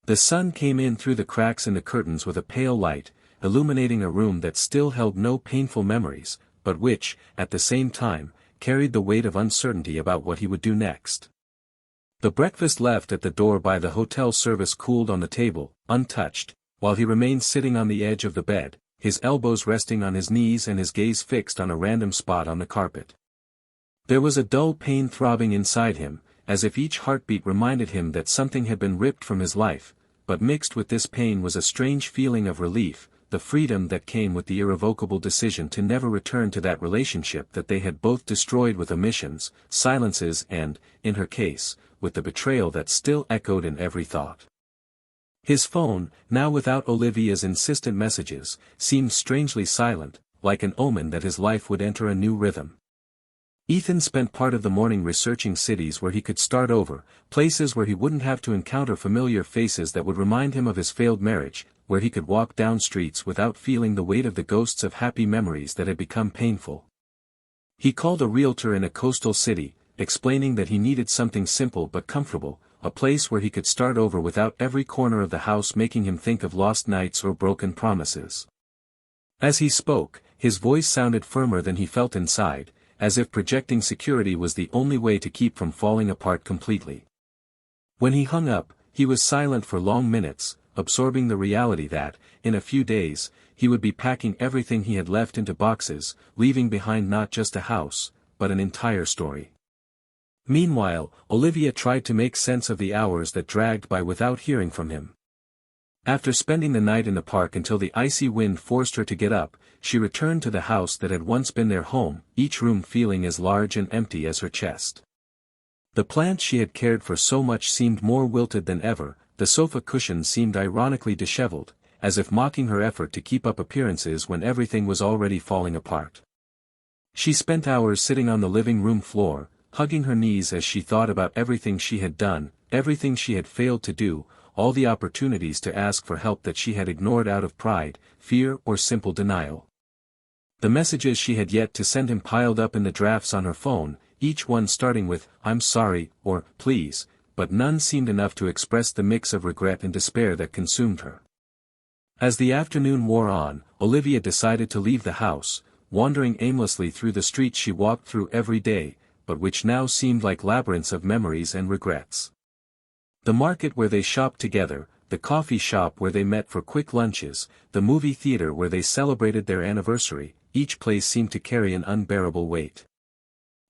The sun came in through the cracks in the curtains with a pale light, illuminating a room that still held no painful memories, but which, at the same time, carried the weight of uncertainty about what he would do next. The breakfast left at the door by the hotel service cooled on the table, untouched, while he remained sitting on the edge of the bed, his elbows resting on his knees and his gaze fixed on a random spot on the carpet. There was a dull pain throbbing inside him, as if each heartbeat reminded him that something had been ripped from his life, but mixed with this pain was a strange feeling of relief, the freedom that came with the irrevocable decision to never return to that relationship that they had both destroyed with omissions, silences and, in her case, with the betrayal that still echoed in every thought. His phone, now without Olivia's insistent messages, seemed strangely silent, like an omen that his life would enter a new rhythm. Ethan spent part of the morning researching cities where he could start over, places where he wouldn't have to encounter familiar faces that would remind him of his failed marriage, where he could walk down streets without feeling the weight of the ghosts of happy memories that had become painful. He called a realtor in a coastal city, explaining that he needed something simple but comfortable, a place where he could start over without every corner of the house making him think of lost nights or broken promises. As he spoke, his voice sounded firmer than he felt inside, as if projecting security was the only way to keep from falling apart completely. When he hung up, he was silent for long minutes, absorbing the reality that, in a few days, he would be packing everything he had left into boxes, leaving behind not just a house, but an entire story. Meanwhile, Olivia tried to make sense of the hours that dragged by without hearing from him. After spending the night in the park until the icy wind forced her to get up, she returned to the house that had once been their home, each room feeling as large and empty as her chest. The plants she had cared for so much seemed more wilted than ever, the sofa cushions seemed ironically disheveled, as if mocking her effort to keep up appearances when everything was already falling apart. She spent hours sitting on the living room floor, hugging her knees as she thought about everything she had done, everything she had failed to do, all the opportunities to ask for help that she had ignored out of pride, fear or simple denial. The messages she had yet to send him piled up in the drafts on her phone, each one starting with, "I'm sorry," or, "please," but none seemed enough to express the mix of regret and despair that consumed her. As the afternoon wore on, Olivia decided to leave the house, wandering aimlessly through the streets she walked through every day, but which now seemed like labyrinths of memories and regrets. The market where they shopped together, the coffee shop where they met for quick lunches, the movie theater where they celebrated their anniversary, each place seemed to carry an unbearable weight.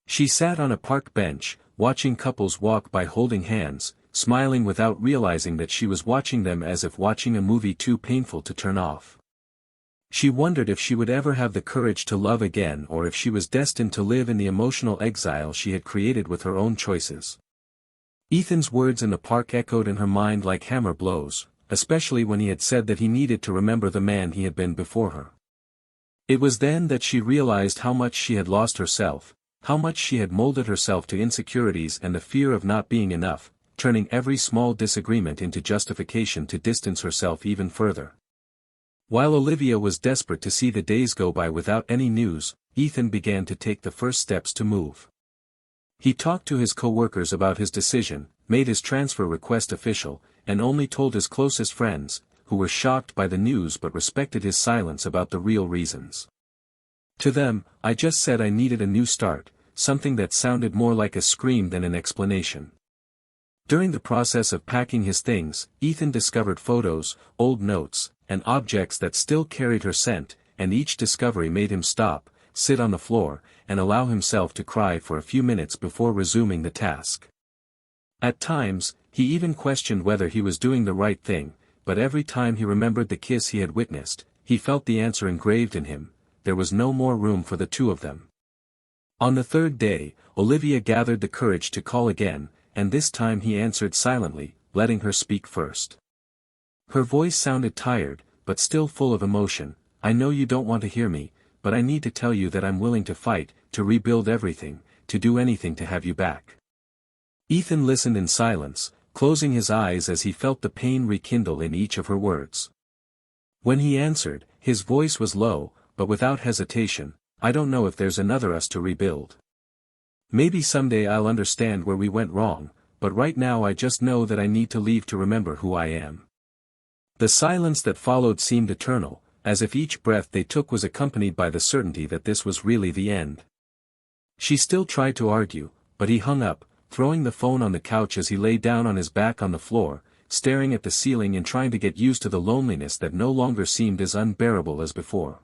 She sat on a park bench, watching couples walk by holding hands, smiling without realizing that she was watching them as if watching a movie too painful to turn off. She wondered if she would ever have the courage to love again or if she was destined to live in the emotional exile she had created with her own choices. Ethan's words in the park echoed in her mind like hammer blows, especially when he had said that he needed to remember the man he had been before her. It was then that she realized how much she had lost herself, how much she had molded herself to insecurities and the fear of not being enough, turning every small disagreement into justification to distance herself even further. While Olivia was desperate to see the days go by without any news, Ethan began to take the first steps to move. He talked to his co-workers about his decision, made his transfer request official, and only told his closest friends, who were shocked by the news but respected his silence about the real reasons. To them, "I just said I needed a new start," something that sounded more like a scream than an explanation. During the process of packing his things, Ethan discovered photos, old notes, and objects that still carried her scent, and each discovery made him stop, sit on the floor, and allow himself to cry for a few minutes before resuming the task. At times, he even questioned whether he was doing the right thing, but every time he remembered the kiss he had witnessed, he felt the answer engraved in him: there was no more room for the two of them. On the third day, Olivia gathered the courage to call again, and this time he answered silently, letting her speak first. Her voice sounded tired, but still full of emotion. "I know you don't want to hear me, but I need to tell you that I'm willing to fight, to rebuild everything, to do anything to have you back." Ethan listened in silence, closing his eyes as he felt the pain rekindle in each of her words. When he answered, his voice was low, but without hesitation, "I don't know if there's another us to rebuild. Maybe someday I'll understand where we went wrong, but right now I just know that I need to leave to remember who I am." The silence that followed seemed eternal, as if each breath they took was accompanied by the certainty that this was really the end. She still tried to argue, but he hung up, throwing the phone on the couch as he lay down on his back on the floor, staring at the ceiling and trying to get used to the loneliness that no longer seemed as unbearable as before.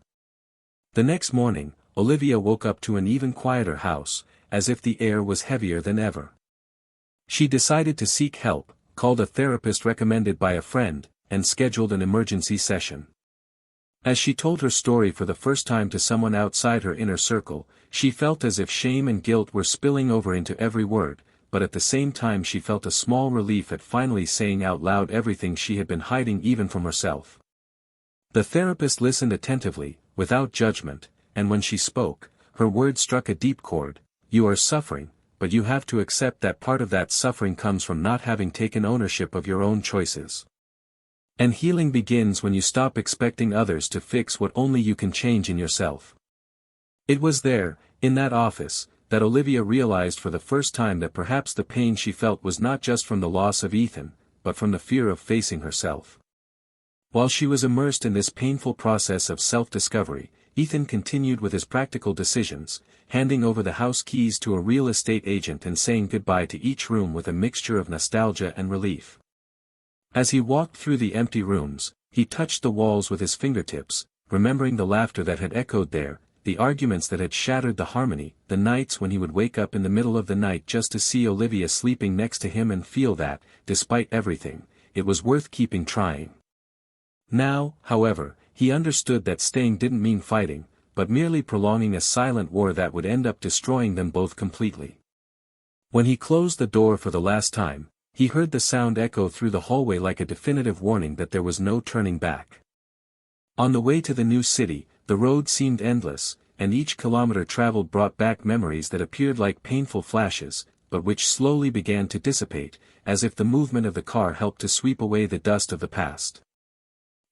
The next morning, Olivia woke up to an even quieter house, as if the air was heavier than ever. She decided to seek help, called a therapist recommended by a friend, and scheduled an emergency session. As she told her story for the first time to someone outside her inner circle, she felt as if shame and guilt were spilling over into every word, but at the same time she felt a small relief at finally saying out loud everything she had been hiding even from herself. The therapist listened attentively, without judgment, and when she spoke, her words struck a deep chord. "You are suffering, but you have to accept that part of that suffering comes from not having taken ownership of your own choices. And healing begins when you stop expecting others to fix what only you can change in yourself." It was there, in that office, that Olivia realized for the first time that perhaps the pain she felt was not just from the loss of Ethan, but from the fear of facing herself. While she was immersed in this painful process of self-discovery, Ethan continued with his practical decisions, handing over the house keys to a real estate agent and saying goodbye to each room with a mixture of nostalgia and relief. As he walked through the empty rooms, he touched the walls with his fingertips, remembering the laughter that had echoed there, the arguments that had shattered the harmony, the nights when he would wake up in the middle of the night just to see Olivia sleeping next to him and feel that, despite everything, it was worth keeping trying. Now, however, he understood that staying didn't mean fighting, but merely prolonging a silent war that would end up destroying them both completely. When he closed the door for the last time, he heard the sound echo through the hallway like a definitive warning that there was no turning back. On the way to the new city, the road seemed endless, and each kilometer traveled brought back memories that appeared like painful flashes, but which slowly began to dissipate, as if the movement of the car helped to sweep away the dust of the past.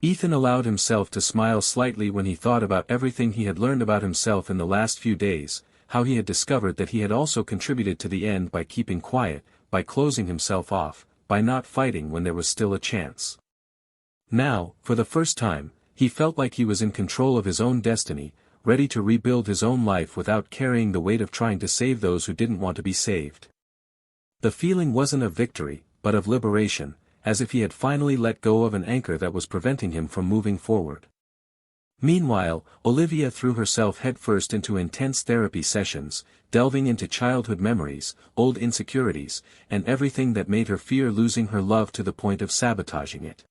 Ethan allowed himself to smile slightly when he thought about everything he had learned about himself in the last few days, how he had discovered that he had also contributed to the end by keeping quiet, by closing himself off, by not fighting when there was still a chance. Now, for the first time, he felt like he was in control of his own destiny, ready to rebuild his own life without carrying the weight of trying to save those who didn't want to be saved. The feeling wasn't of victory, but of liberation, as if he had finally let go of an anchor that was preventing him from moving forward. Meanwhile, Olivia threw herself headfirst into intense therapy sessions, delving into childhood memories, old insecurities, and everything that made her fear losing her love to the point of sabotaging it.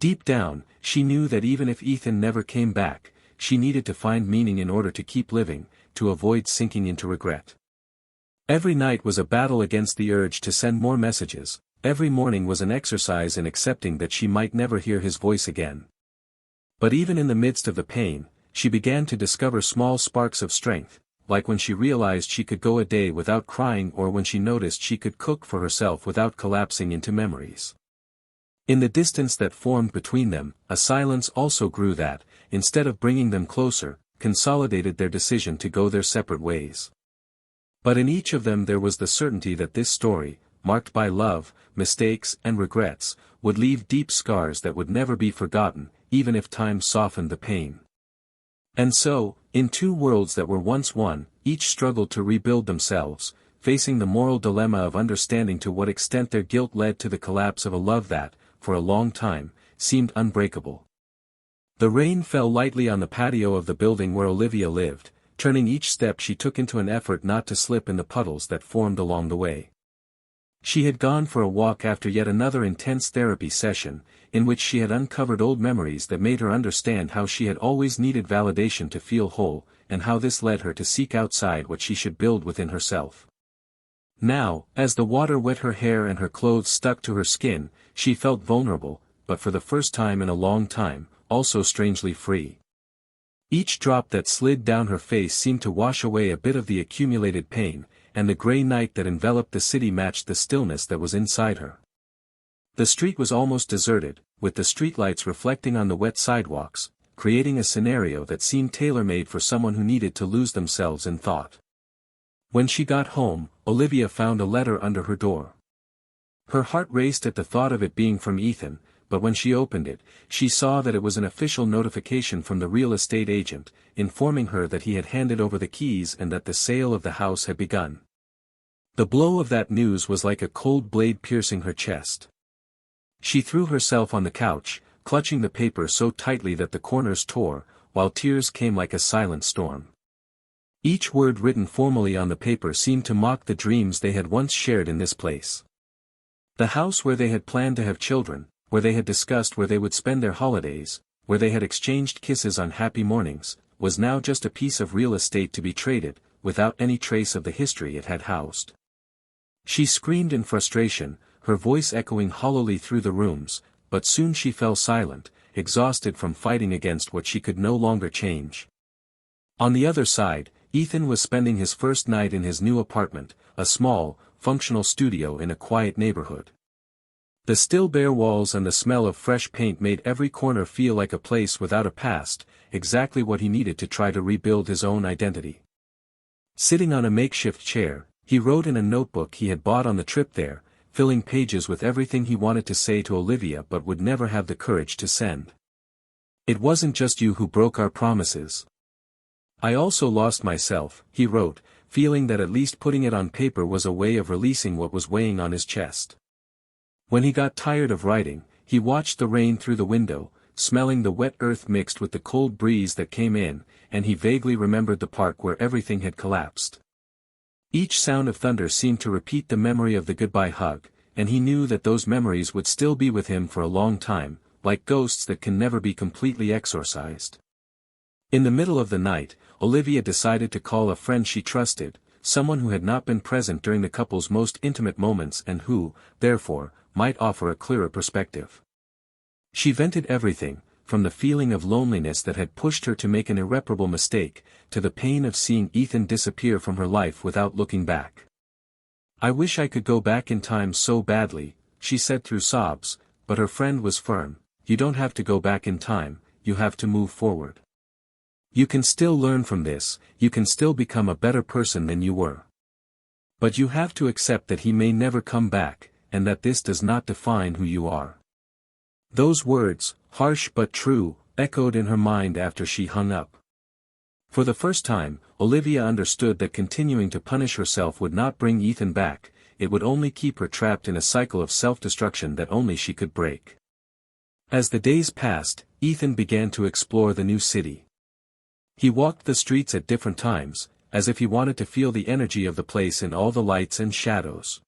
Deep down, she knew that even if Ethan never came back, she needed to find meaning in order to keep living, to avoid sinking into regret. Every night was a battle against the urge to send more messages, every morning was an exercise in accepting that she might never hear his voice again. But even in the midst of the pain, she began to discover small sparks of strength, like when she realized she could go a day without crying or when she noticed she could cook for herself without collapsing into memories. In the distance that formed between them, a silence also grew that, instead of bringing them closer, consolidated their decision to go their separate ways. But in each of them there was the certainty that this story, marked by love, mistakes and regrets, would leave deep scars that would never be forgotten, even if time softened the pain. And so, in two worlds that were once one, each struggled to rebuild themselves, facing the moral dilemma of understanding to what extent their guilt led to the collapse of a love that, for a long time, seemed unbreakable. The rain fell lightly on the patio of the building where Olivia lived, turning each step she took into an effort not to slip in the puddles that formed along the way. She had gone for a walk after yet another intense therapy session, in which she had uncovered old memories that made her understand how she had always needed validation to feel whole, and how this led her to seek outside what she should build within herself. Now, as the water wet her hair and her clothes stuck to her skin, she felt vulnerable, but for the first time in a long time, also strangely free. Each drop that slid down her face seemed to wash away a bit of the accumulated pain, and the gray night that enveloped the city matched the stillness that was inside her. The street was almost deserted, with the streetlights reflecting on the wet sidewalks, creating a scenario that seemed tailor-made for someone who needed to lose themselves in thought. When she got home, Olivia found a letter under her door. Her heart raced at the thought of it being from Ethan, but when she opened it, she saw that it was an official notification from the real estate agent, informing her that he had handed over the keys and that the sale of the house had begun. The blow of that news was like a cold blade piercing her chest. She threw herself on the couch, clutching the paper so tightly that the corners tore, while tears came like a silent storm. Each word written formally on the paper seemed to mock the dreams they had once shared in this place. The house where they had planned to have children, where they had discussed where they would spend their holidays, where they had exchanged kisses on happy mornings, was now just a piece of real estate to be traded, without any trace of the history it had housed. She screamed in frustration, her voice echoing hollowly through the rooms, but soon she fell silent, exhausted from fighting against what she could no longer change. On the other side, Ethan was spending his first night in his new apartment, a small, functional studio in a quiet neighborhood. The still bare walls and the smell of fresh paint made every corner feel like a place without a past, exactly what he needed to try to rebuild his own identity. Sitting on a makeshift chair, he wrote in a notebook he had bought on the trip there, filling pages with everything he wanted to say to Olivia but would never have the courage to send. "It wasn't just you who broke our promises. I also lost myself," he wrote, feeling that at least putting it on paper was a way of releasing what was weighing on his chest. When he got tired of writing, he watched the rain through the window, smelling the wet earth mixed with the cold breeze that came in, and he vaguely remembered the park where everything had collapsed. Each sound of thunder seemed to repeat the memory of the goodbye hug, and he knew that those memories would still be with him for a long time, like ghosts that can never be completely exorcised. In the middle of the night, Olivia decided to call a friend she trusted, someone who had not been present during the couple's most intimate moments and who, therefore, might offer a clearer perspective. She vented everything, from the feeling of loneliness that had pushed her to make an irreparable mistake, to the pain of seeing Ethan disappear from her life without looking back. "I wish I could go back in time so badly," she said through sobs, but her friend was firm. "You don't have to go back in time, you have to move forward. You can still learn from this, you can still become a better person than you were. But you have to accept that he may never come back, and that this does not define who you are." Those words, harsh but true, echoed in her mind after she hung up. For the first time, Olivia understood that continuing to punish herself would not bring Ethan back, it would only keep her trapped in a cycle of self-destruction that only she could break. As the days passed, Ethan began to explore the new city. He walked the streets at different times, as if he wanted to feel the energy of the place in all the lights and shadows.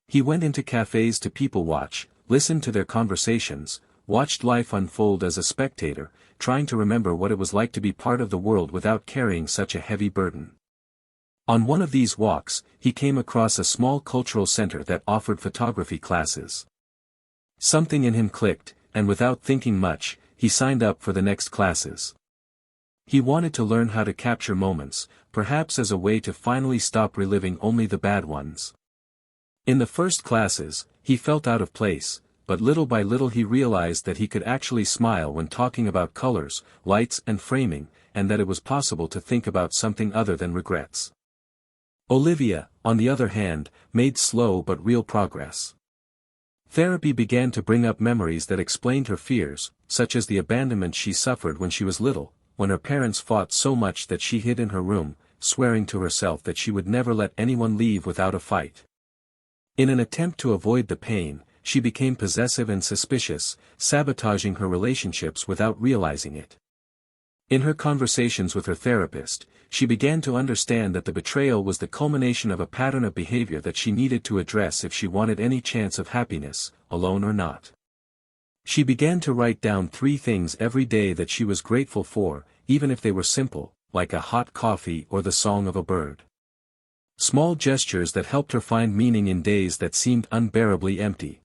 He went into cafes to people watch, listened to their conversations, watched life unfold as a spectator, trying to remember what it was like to be part of the world without carrying such a heavy burden. On one of these walks, he came across a small cultural center that offered photography classes. Something in him clicked, and without thinking much, he signed up for the next classes. He wanted to learn how to capture moments, perhaps as a way to finally stop reliving only the bad ones. In the first classes, he felt out of place, but little by little he realized that he could actually smile when talking about colors, lights and framing, and that it was possible to think about something other than regrets. Olivia, on the other hand, made slow but real progress. Therapy began to bring up memories that explained her fears, such as the abandonment she suffered when she was little, when her parents fought so much that she hid in her room, swearing to herself that she would never let anyone leave without a fight. In an attempt to avoid the pain, she became possessive and suspicious, sabotaging her relationships without realizing it. In her conversations with her therapist, she began to understand that the betrayal was the culmination of a pattern of behavior that she needed to address if she wanted any chance of happiness, alone or not. She began to write down 3 things every day that she was grateful for, even if they were simple, like a hot coffee or the song of a bird. Small gestures that helped her find meaning in days that seemed unbearably empty.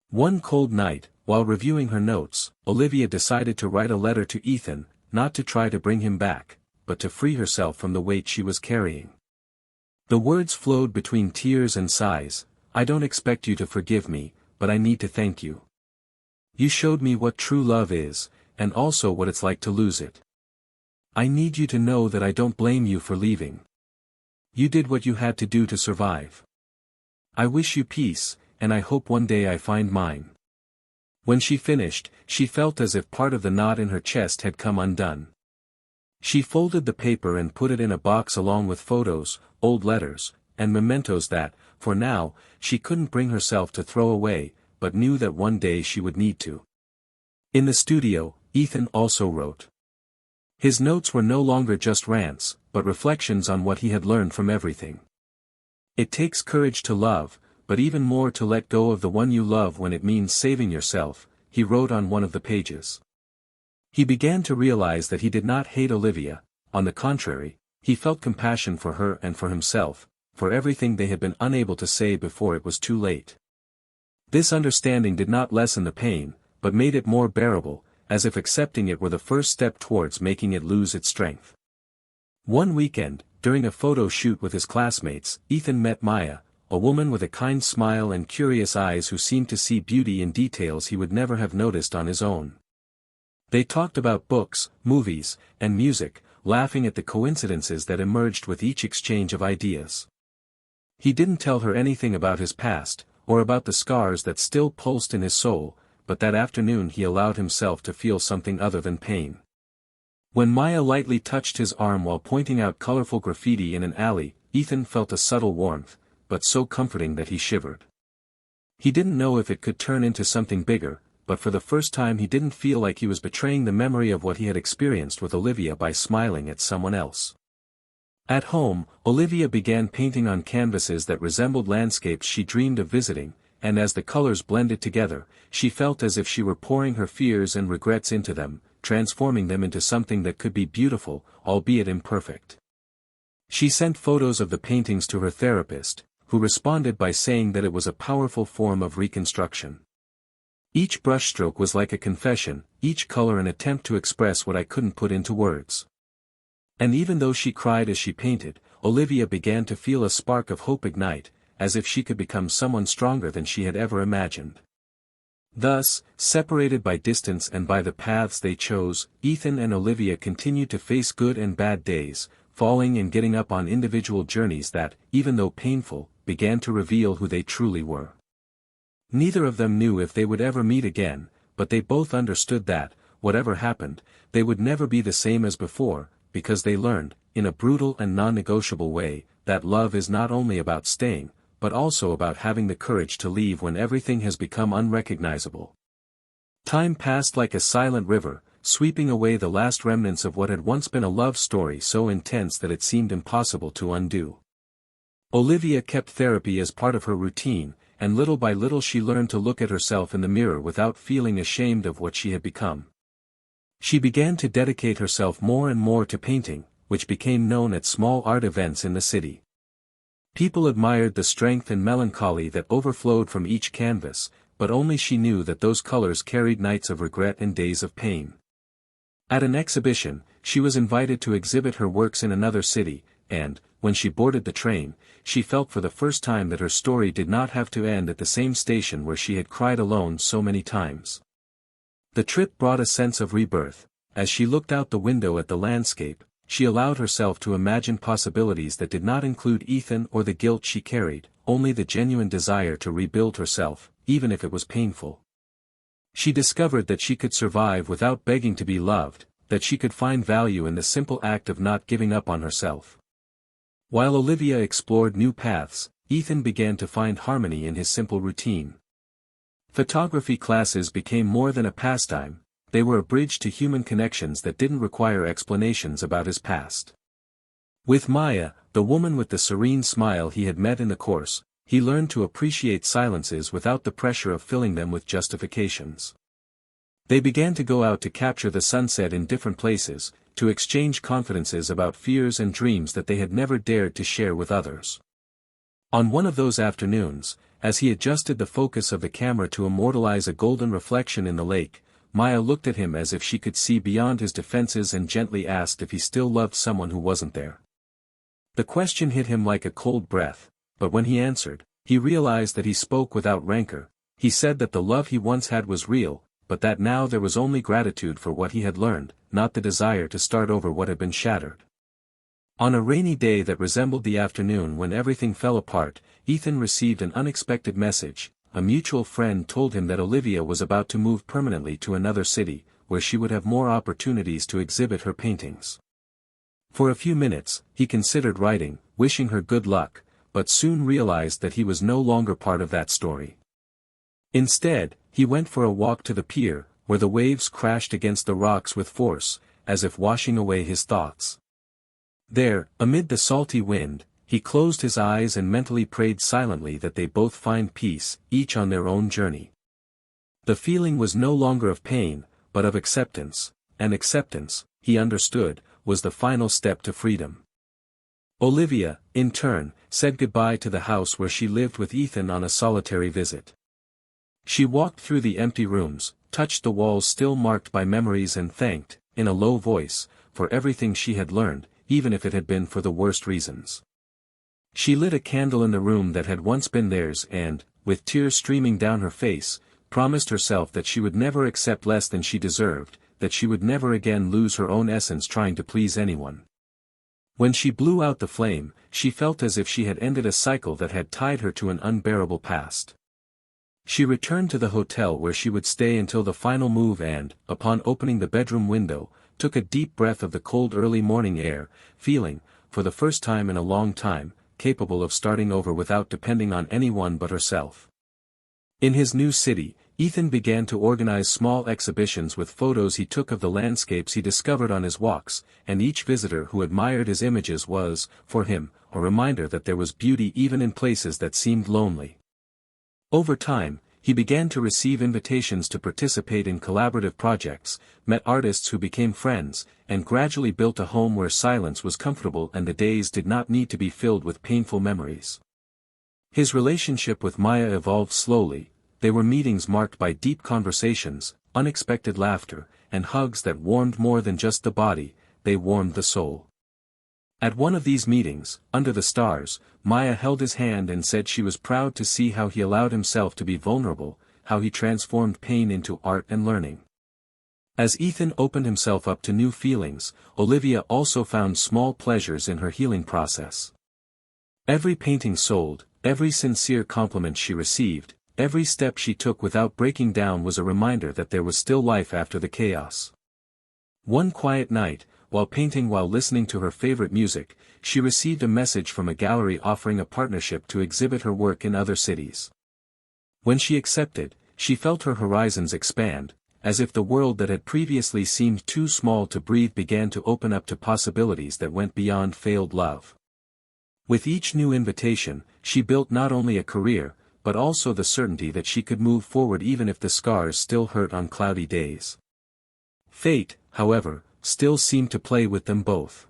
One cold night, while reviewing her notes, Olivia decided to write a letter to Ethan, not to try to bring him back, but to free herself from the weight she was carrying. The words flowed between tears and sighs. "I don't expect you to forgive me, but I need to thank you. You showed me what true love is, and also what it's like to lose it. I need you to know that I don't blame you for leaving. You did what you had to do to survive. I wish you peace, and I hope one day I find mine." When she finished, she felt as if part of the knot in her chest had come undone. She folded the paper and put it in a box along with photos, old letters, and mementos that, for now, she couldn't bring herself to throw away, but knew that one day she would need to. In the studio, Ethan also wrote. His notes were no longer just rants, but reflections on what he had learned from everything. It takes courage to love, but even more to let go of the one you love when it means saving yourself, he wrote on one of the pages. He began to realize that he did not hate Olivia. On the contrary, he felt compassion for her and for himself, for everything they had been unable to say before it was too late. This understanding did not lessen the pain, but made it more bearable, as if accepting it were the first step towards making it lose its strength. One weekend, during a photo shoot with his classmates, Ethan met Maya, a woman with a kind smile and curious eyes who seemed to see beauty in details he would never have noticed on his own. They talked about books, movies, and music, laughing at the coincidences that emerged with each exchange of ideas. He didn't tell her anything about his past, or about the scars that still pulsed in his soul, but that afternoon he allowed himself to feel something other than pain. When Maya lightly touched his arm while pointing out colorful graffiti in an alley, Ethan felt a subtle warmth, but so comforting that he shivered. He didn't know if it could turn into something bigger, but for the first time he didn't feel like he was betraying the memory of what he had experienced with Olivia by smiling at someone else. At home, Olivia began painting on canvases that resembled landscapes she dreamed of visiting, and as the colors blended together, she felt as if she were pouring her fears and regrets into them, transforming them into something that could be beautiful, albeit imperfect. She sent photos of the paintings to her therapist, who responded by saying that it was a powerful form of reconstruction. Each brushstroke was like a confession, each color an attempt to express what I couldn't put into words. And even though she cried as she painted, Olivia began to feel a spark of hope ignite, as if she could become someone stronger than she had ever imagined. Thus, separated by distance and by the paths they chose, Ethan and Olivia continued to face good and bad days, falling and getting up on individual journeys that, even though painful, began to reveal who they truly were. Neither of them knew if they would ever meet again, but they both understood that, whatever happened, they would never be the same as before, because they learned, in a brutal and non-negotiable way, that love is not only about staying, but also about having the courage to leave when everything has become unrecognizable. Time passed like a silent river, sweeping away the last remnants of what had once been a love story so intense that it seemed impossible to undo. Olivia kept therapy as part of her routine, and little by little she learned to look at herself in the mirror without feeling ashamed of what she had become. She began to dedicate herself more and more to painting, which became known at small art events in the city. People admired the strength and melancholy that overflowed from each canvas, but only she knew that those colors carried nights of regret and days of pain. At an exhibition, she was invited to exhibit her works in another city, and, when she boarded the train, she felt for the first time that her story did not have to end at the same station where she had cried alone so many times. The trip brought a sense of rebirth. As she looked out the window at the landscape, she allowed herself to imagine possibilities that did not include Ethan or the guilt she carried, only the genuine desire to rebuild herself, even if it was painful. She discovered that she could survive without begging to be loved, that she could find value in the simple act of not giving up on herself. While Olivia explored new paths, Ethan began to find harmony in his simple routine. Photography classes became more than a pastime, they were a bridge to human connections that didn't require explanations about his past. With Maya, the woman with the serene smile he had met in the course, he learned to appreciate silences without the pressure of filling them with justifications. They began to go out to capture the sunset in different places, to exchange confidences about fears and dreams that they had never dared to share with others. On one of those afternoons, as he adjusted the focus of the camera to immortalize a golden reflection in the lake, Maya looked at him as if she could see beyond his defenses and gently asked if he still loved someone who wasn't there. The question hit him like a cold breath, but when he answered, he realized that he spoke without rancor. He said that the love he once had was real, but that now there was only gratitude for what he had learned, not the desire to start over what had been shattered. On a rainy day that resembled the afternoon when everything fell apart, Ethan received an unexpected message. A mutual friend told him that Olivia was about to move permanently to another city, where she would have more opportunities to exhibit her paintings. For a few minutes, he considered writing, wishing her good luck, but soon realized that he was no longer part of that story. Instead, he went for a walk to the pier, where the waves crashed against the rocks with force, as if washing away his thoughts. There, amid the salty wind, he closed his eyes and mentally prayed silently that they both find peace, each on their own journey. The feeling was no longer of pain, but of acceptance, and acceptance, he understood, was the final step to freedom. Olivia, in turn, said goodbye to the house where she lived with Ethan on a solitary visit. She walked through the empty rooms, touched the walls still marked by memories and thanked, in a low voice, for everything she had learned, even if it had been for the worst reasons. She lit a candle in the room that had once been theirs and, with tears streaming down her face, promised herself that she would never accept less than she deserved, that she would never again lose her own essence trying to please anyone. When she blew out the flame, she felt as if she had ended a cycle that had tied her to an unbearable past. She returned to the hotel where she would stay until the final move and, upon opening the bedroom window, took a deep breath of the cold early morning air, feeling, for the first time in a long time, capable of starting over without depending on anyone but herself. In his new city, Ethan began to organize small exhibitions with photos he took of the landscapes he discovered on his walks, and each visitor who admired his images was, for him, a reminder that there was beauty even in places that seemed lonely. Over time, he began to receive invitations to participate in collaborative projects, met artists who became friends, and gradually built a home where silence was comfortable and the days did not need to be filled with painful memories. His relationship with Maya evolved slowly. They were meetings marked by deep conversations, unexpected laughter, and hugs that warmed more than just the body, they warmed the soul. At one of these meetings, under the stars, Maya held his hand and said she was proud to see how he allowed himself to be vulnerable, how he transformed pain into art and learning. As Ethan opened himself up to new feelings, Olivia also found small pleasures in her healing process. Every painting sold, every sincere compliment she received, every step she took without breaking down was a reminder that there was still life after the chaos. One quiet night, while painting while listening to her favorite music, she received a message from a gallery offering a partnership to exhibit her work in other cities. When she accepted, she felt her horizons expand, as if the world that had previously seemed too small to breathe began to open up to possibilities that went beyond failed love. With each new invitation, she built not only a career, but also the certainty that she could move forward even if the scars still hurt on cloudy days. Fate, however, still seemed to play with them both.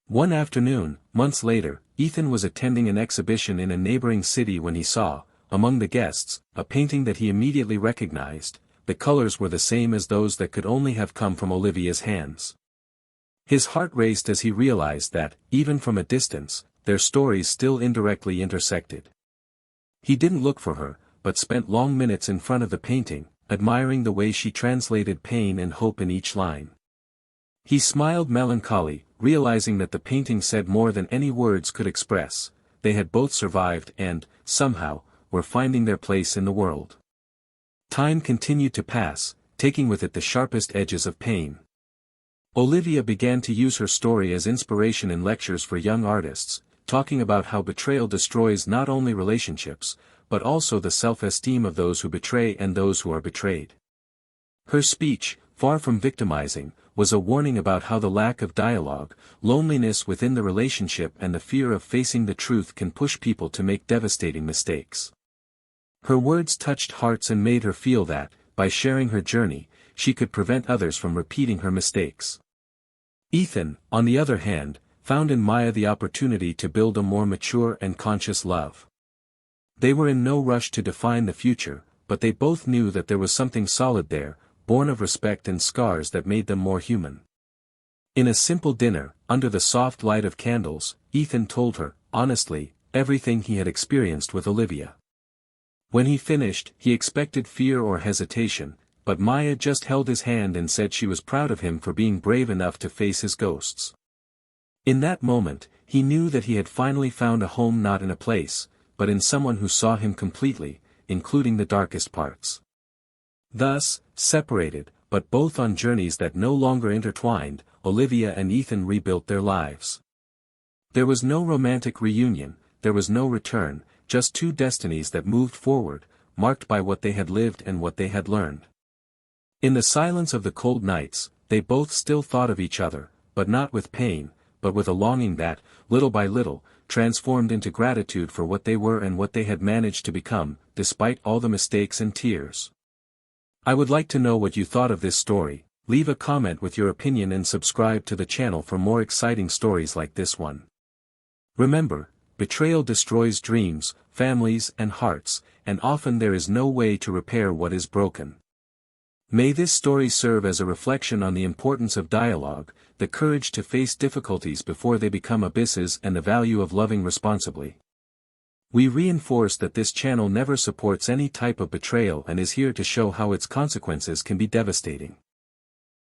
One afternoon, months later, Ethan was attending an exhibition in a neighboring city when he saw, among the guests, a painting that he immediately recognized. The colors were the same as those that could only have come from Olivia's hands. His heart raced as he realized that, even from a distance, their stories still indirectly intersected. He didn't look for her, but spent long minutes in front of the painting, admiring the way she translated pain and hope in each line. He smiled melancholy, realizing that the painting said more than any words could express. They had both survived and, somehow, were finding their place in the world. Time continued to pass, taking with it the sharpest edges of pain. Olivia began to use her story as inspiration in lectures for young artists, talking about how betrayal destroys not only relationships, but also the self-esteem of those who betray and those who are betrayed. Her speech, far from victimizing, was a warning about how the lack of dialogue, loneliness within the relationship and the fear of facing the truth can push people to make devastating mistakes. Her words touched hearts and made her feel that, by sharing her journey, she could prevent others from repeating her mistakes. Ethan, on the other hand, found in Maya the opportunity to build a more mature and conscious love. They were in no rush to define the future, but they both knew that there was something solid there, born of respect and scars that made them more human. In a simple dinner, under the soft light of candles, Ethan told her, honestly, everything he had experienced with Olivia. When he finished, he expected fear or hesitation, but Maya just held his hand and said she was proud of him for being brave enough to face his ghosts. In that moment, he knew that he had finally found a home not in a place, but in someone who saw him completely, including the darkest parts. Thus, separated, but both on journeys that no longer intertwined, Olivia and Ethan rebuilt their lives. There was no romantic reunion, there was no return, just two destinies that moved forward, marked by what they had lived and what they had learned. In the silence of the cold nights, they both still thought of each other, but not with pain, but with a longing that, little by little, transformed into gratitude for what they were and what they had managed to become, despite all the mistakes and tears. I would like to know what you thought of this story. Leave a comment with your opinion and subscribe to the channel for more exciting stories like this one. Remember, betrayal destroys dreams, families and hearts, and often there is no way to repair what is broken. May this story serve as a reflection on the importance of dialogue, the courage to face difficulties before they become abysses, and the value of loving responsibly. We reinforce that this channel never supports any type of betrayal and is here to show how its consequences can be devastating.